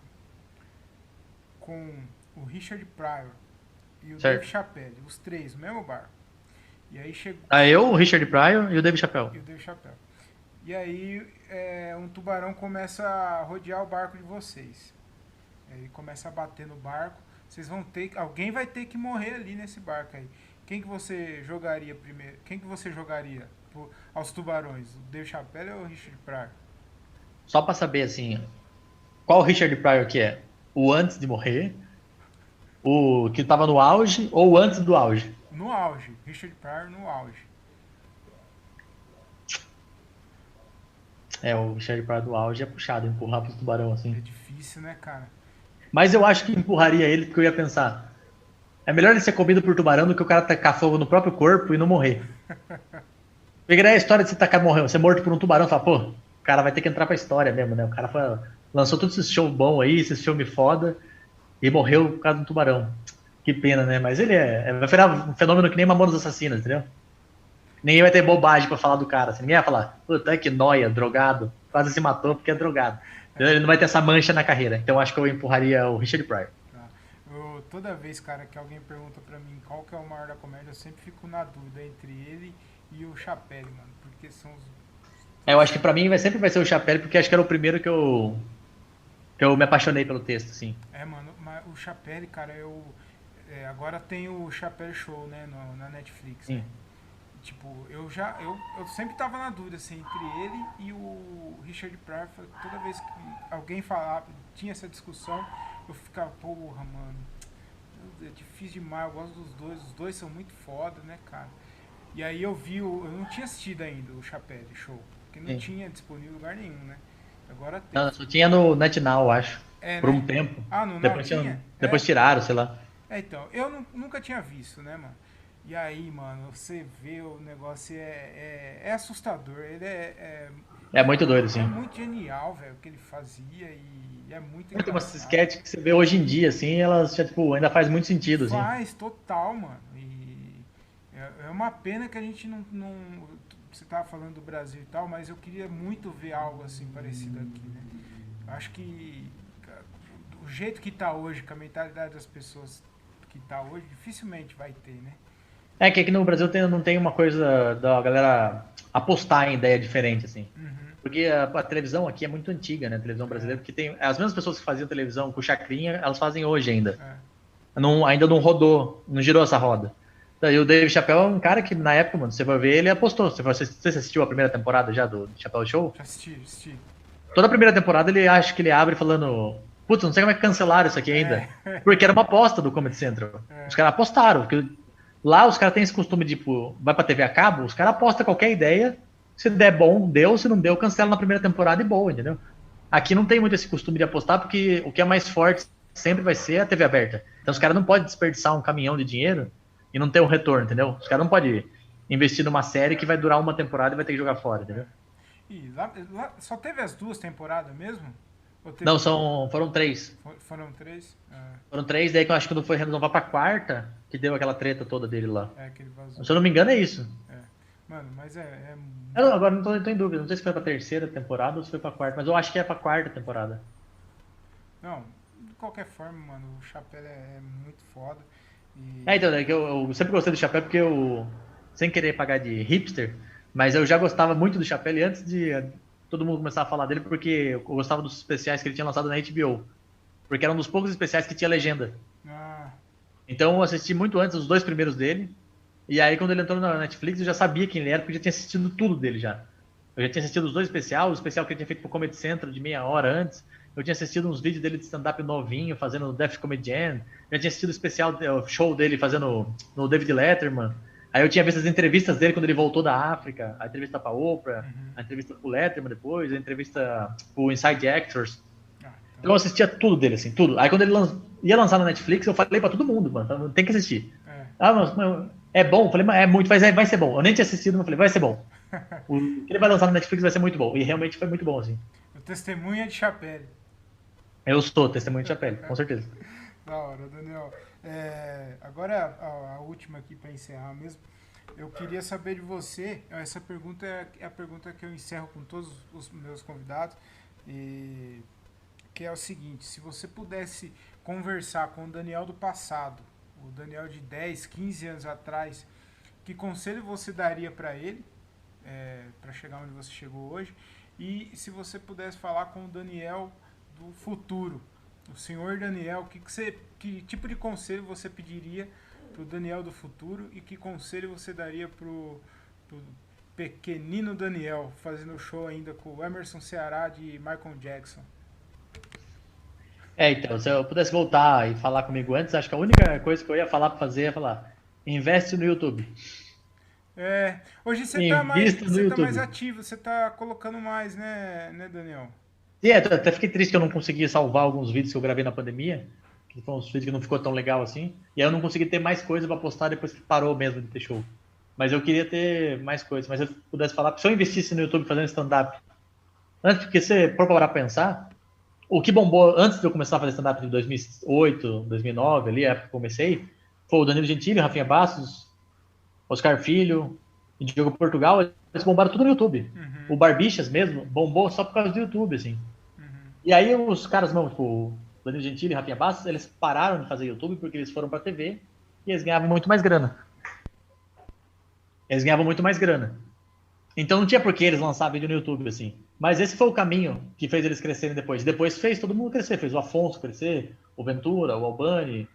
com o Richard Pryor e o Dave certo. Chappelle, os três no mesmo barco, E aí chegou. Aí eu, o Richard Pryor e o Dave Chappelle. E o Dave Chappelle. E aí um tubarão começa a rodear o barco de vocês. Ele começa a bater no barco. Vocês vão ter. Alguém vai ter que morrer ali nesse barco aí. Quem que você jogaria primeiro? Quem que você jogaria aos tubarões? O Dave Chappelle ou o Richard Pryor? Só pra saber, assim, qual o Richard Pryor que é? O antes de morrer, o que tava no auge ou o antes do auge? No auge. Richard Pryor no auge. É, o Richard Pryor do auge é puxado, empurrar pro tubarão, É assim. difícil, né, cara? Mas eu acho que empurraria ele porque eu ia pensar, é melhor ele ser comido por tubarão do que o cara tacar fogo no próprio corpo e não morrer. Porque daí a história de você tacar morreu, ser morto por um tubarão, fala, pô, o cara vai ter que entrar pra história mesmo, né? O cara lançou todos esses shows bons aí, esses filmes foda, e morreu por causa de um tubarão. Que pena, né? Mas ele vai virar um fenômeno que nem Mamonas Assassinas, entendeu? Ninguém vai ter bobagem pra falar do cara. Assim. Ninguém vai falar, puta, que noia, drogado, quase se matou porque é drogado. Ele não vai ter essa mancha na carreira. Então acho que eu empurraria o Richard Pryor. Tá. Toda vez, cara, que alguém pergunta pra mim qual que é o maior da comédia, eu sempre fico na dúvida entre ele e o Chappelle, mano. Porque são os. Eu acho que pra mim sempre vai ser o Chapelle, porque acho que era o primeiro que eu me apaixonei pelo texto, assim. Mano, mas o Chappelle, cara, agora tem o Chappelle Show, né, na Netflix, né? Sim. Tipo, eu sempre tava na dúvida, assim, entre ele e o Richard Pryor. Toda vez que alguém falava, tinha essa discussão, eu ficava, porra, mano, é difícil demais, eu gosto dos dois, os dois são muito foda, né, cara? E aí eu não tinha assistido ainda o Chappelle Show, porque não Sim. tinha disponível em lugar nenhum, né? Agora tem. Não, só tinha no NetNow, eu acho. É, Por né? um tempo. Ah, no Now Depois, tinha? depois tiraram, sei lá. Então, eu nunca tinha visto, né, mano? E aí, mano, você vê o negócio é assustador. Ele É muito doido, é assim. muito genial, velho, o que ele fazia e é muito Tem umas engraçado. sketches que você vê hoje em dia, assim, elas já, tipo, ainda faz muito sentido, assim. Faz total, mano. E é uma pena que a gente não. Você tava falando do Brasil e tal, mas eu queria muito ver algo assim parecido aqui, né? Acho que o jeito que tá hoje, com a mentalidade das pessoas que tá hoje, dificilmente vai ter, né? É que aqui no Brasil não tem uma coisa da galera apostar em ideia diferente, assim. Uhum. Porque a televisão aqui é muito antiga, né? A televisão brasileira, porque tem as mesmas pessoas que faziam televisão com chacrinha, elas fazem hoje ainda. É. Ainda não rodou, não girou essa roda. E o Dave Chappelle é um cara que, na época, mano, você vai ver, ele apostou. Você assistiu a primeira temporada já do Chappelle Show? Já assisti. Toda a primeira temporada ele acha que ele abre falando, putz, não sei como é que cancelaram isso aqui ainda. É. Porque era uma aposta do Comedy Central. Os caras apostaram. Porque lá os caras têm esse costume de, tipo, vai pra TV a cabo, os caras apostam qualquer ideia. Se der bom, deu. Se não deu, cancela na primeira temporada e boa, entendeu? Aqui não tem muito esse costume de apostar, porque o que é mais forte sempre vai ser a TV aberta. Então os caras não podem desperdiçar um caminhão de dinheiro e não ter um retorno, entendeu? Os caras não podem investir numa série que vai durar uma temporada e vai ter que jogar fora, entendeu? E lá só teve as duas temporadas mesmo? Ou teve Não, mais? foram três. Foram três? Foram três, daí que eu acho que quando foi renovar pra quarta, que deu aquela treta toda dele lá. Que ele vazou. Se eu não me engano, é isso. É. Mano, mas Agora não tô em dúvida, não sei se foi pra terceira temporada ou se foi pra quarta, mas eu acho que é pra quarta temporada. Não, de qualquer forma, mano, o Chapéu é muito foda. Então, é que eu sempre gostei do Chapéu porque eu, sem querer pagar de hipster, mas eu já gostava muito do Chapéu e antes de todo mundo começar a falar dele, porque eu gostava dos especiais que ele tinha lançado na HBO. Porque era um dos poucos especiais que tinha legenda. Ah, Então eu assisti muito antes os dois primeiros dele. E aí quando ele entrou na Netflix eu já sabia quem ele era, porque eu já tinha assistido tudo dele já. Eu já tinha assistido os dois especiais, o especial que ele tinha feito pro Comedy Central de meia hora antes. Eu tinha assistido uns vídeos dele de stand-up novinho, fazendo Death Comedy Jam. Eu tinha assistido o especial, o show dele fazendo no David Letterman. Aí eu tinha visto as entrevistas dele quando ele voltou da África. A entrevista pra Oprah, a entrevista pro Letterman depois, a entrevista pro Inside Actors. Então eu assistia tudo dele, assim, tudo. Aí quando ele ia lançar na Netflix, eu falei pra todo mundo, mano, tem que assistir. Ah, mas é bom? Eu falei, mas é muito, vai ser bom. Eu nem tinha assistido, mas falei, vai ser bom. O que ele vai lançar na Netflix vai ser muito bom. E realmente foi muito bom, assim. o testemunha de Chapéu. Eu sou testemunho de Chapéu, com certeza. Da hora, Daniel. Agora a última aqui para encerrar mesmo. Eu queria saber de você. Essa pergunta é a pergunta que eu encerro com todos os meus convidados. Que é o seguinte: se você pudesse conversar com o Daniel do passado, o Daniel de 10, 15 anos atrás, que conselho você daria para ele, para chegar onde você chegou hoje? E se você pudesse falar com o Daniel do futuro, o senhor Daniel, que tipo de conselho você pediria pro Daniel do futuro e que conselho você daria pro pequenino Daniel fazendo show ainda com o Emerson Ceará de Michael Jackson? Então, se eu pudesse voltar e falar comigo antes, acho que a única coisa que eu ia falar pra fazer é falar: investe no YouTube. Hoje Invista no você tá mais YouTube. ativo, você tá colocando mais, né, Daniel? E até fiquei triste que eu não consegui salvar alguns vídeos que eu gravei na pandemia, que foram uns vídeos que não ficou tão legal assim. E aí eu não consegui ter mais coisa pra postar depois que parou mesmo de ter show. Mas eu queria ter mais coisas. Mas se eu pudesse falar, se eu investisse no YouTube fazendo stand-up, antes, porque se for para pensar, o que bombou antes de eu começar a fazer stand-up de 2008, 2009, ali, a época que eu comecei, foi o Danilo Gentili, Rafinha Bastos, Oscar Filho e Diogo Portugal. Eles bombaram tudo no YouTube. O Barbixas mesmo bombou só por causa do YouTube, assim. E aí os caras, não, tipo, o Danilo Gentili e Rafinha Bastos, eles pararam de fazer YouTube porque eles foram pra TV e eles ganhavam muito mais grana. Eles ganhavam muito mais grana. Então não tinha por que eles lançar vídeo no YouTube, assim. Mas esse foi o caminho que fez eles crescerem depois. Depois fez todo mundo crescer. Fez o Afonso crescer, o Ventura, o Albani,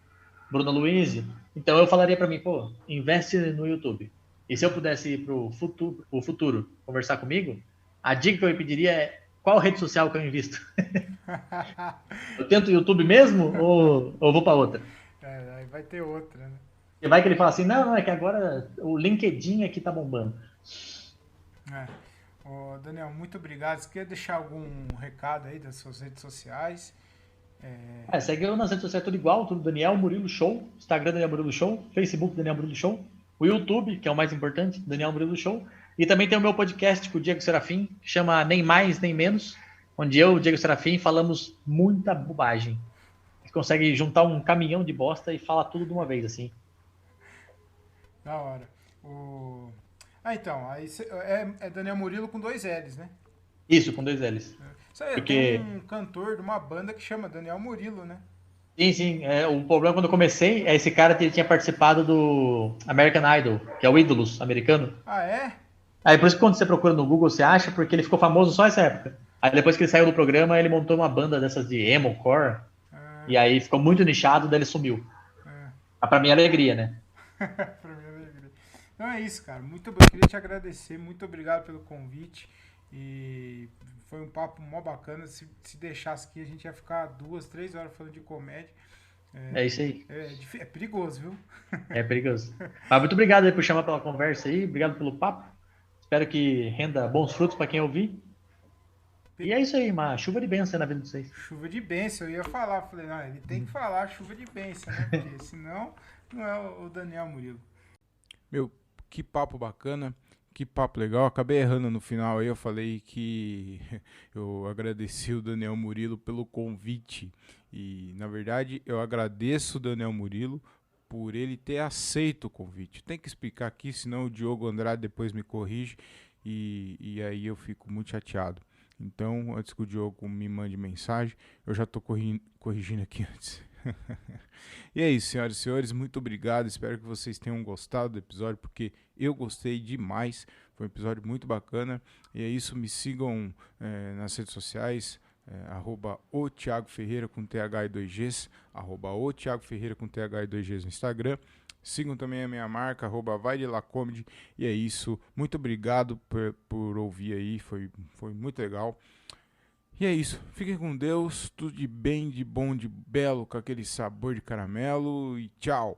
Bruno Luiz. Então eu falaria pra mim, pô, investe no YouTube. E se eu pudesse ir pro futuro conversar comigo, a dica que eu pediria é: qual rede social que eu invisto? Eu tento o YouTube mesmo ou vou pra outra? Aí vai ter outra, né? E vai que ele fala assim: não, é que agora o LinkedIn aqui tá bombando. É. Ô, Daniel, muito obrigado. Você quer deixar algum recado aí das suas redes sociais? Segue eu nas redes sociais tudo igual, tudo Daniel Murilo Show, Instagram Daniel Murilo Show, Facebook Daniel Murilo Show, o YouTube, que é o mais importante, Daniel Murilo Show, e também tem o meu podcast com o Diego Serafim, que chama Nem Mais Nem Menos, onde eu e o Diego Serafim falamos muita bobagem. A gente consegue juntar um caminhão de bosta e falar tudo de uma vez, assim. Da hora. O... então, é Daniel Murilo com dois L's, né? Isso, com dois L's. Isso aí, tem Porque, um cantor de uma banda que chama Daniel Murilo, né? sim, o problema quando eu comecei é esse cara que tinha participado do American Idol, que é o Ídolos americano. Ah, é? Aí por isso que quando você procura no Google, você acha, porque ele ficou famoso só essa época. Aí depois que ele saiu do programa, ele montou uma banda dessas de emo, core, Ah, e aí ficou muito nichado, daí ele sumiu. ah. Ah, pra minha alegria, né? Pra mim é alegria. Então é isso, cara. Eu queria te agradecer. Muito obrigado pelo convite. E foi um papo mó bacana. Se deixasse aqui, a gente ia ficar 2, 3 horas falando de comédia. É isso aí. É perigoso, viu? É perigoso. Mas muito obrigado aí por chamar pela conversa aí, obrigado pelo papo. Espero que renda bons frutos pra quem ouvir. E é isso aí, uma chuva de bênção na vida de vocês. Chuva de bênção, eu ia falar. Falei, não, ele tem que falar chuva de bênção, né? Porque senão não é o Daniel Murilo. Meu, que papo bacana, que papo legal. Acabei errando no final aí, eu falei que eu agradeci o Daniel Murilo pelo convite. E, na verdade, eu agradeço o Daniel Murilo por ele ter aceito o convite. Tem que explicar aqui, senão o Diogo Andrade depois me corrige e aí eu fico muito chateado. Então, antes que o Diogo me mande mensagem, eu já estou corrigindo aqui antes. E é isso, senhoras e senhores, muito obrigado. Espero que vocês tenham gostado do episódio, porque eu gostei demais. Foi um episódio muito bacana. E é isso, me sigam nas redes sociais, @o Thiago Ferreira com TH e 2Gs, @o Thiago Ferreira com TH e 2Gs no Instagram. Sigam também a minha marca, @vai de lá comedy. E é isso, muito obrigado por ouvir aí, foi muito legal. E é isso, fiquem com Deus, tudo de bem, de bom, de belo, com aquele sabor de caramelo e tchau!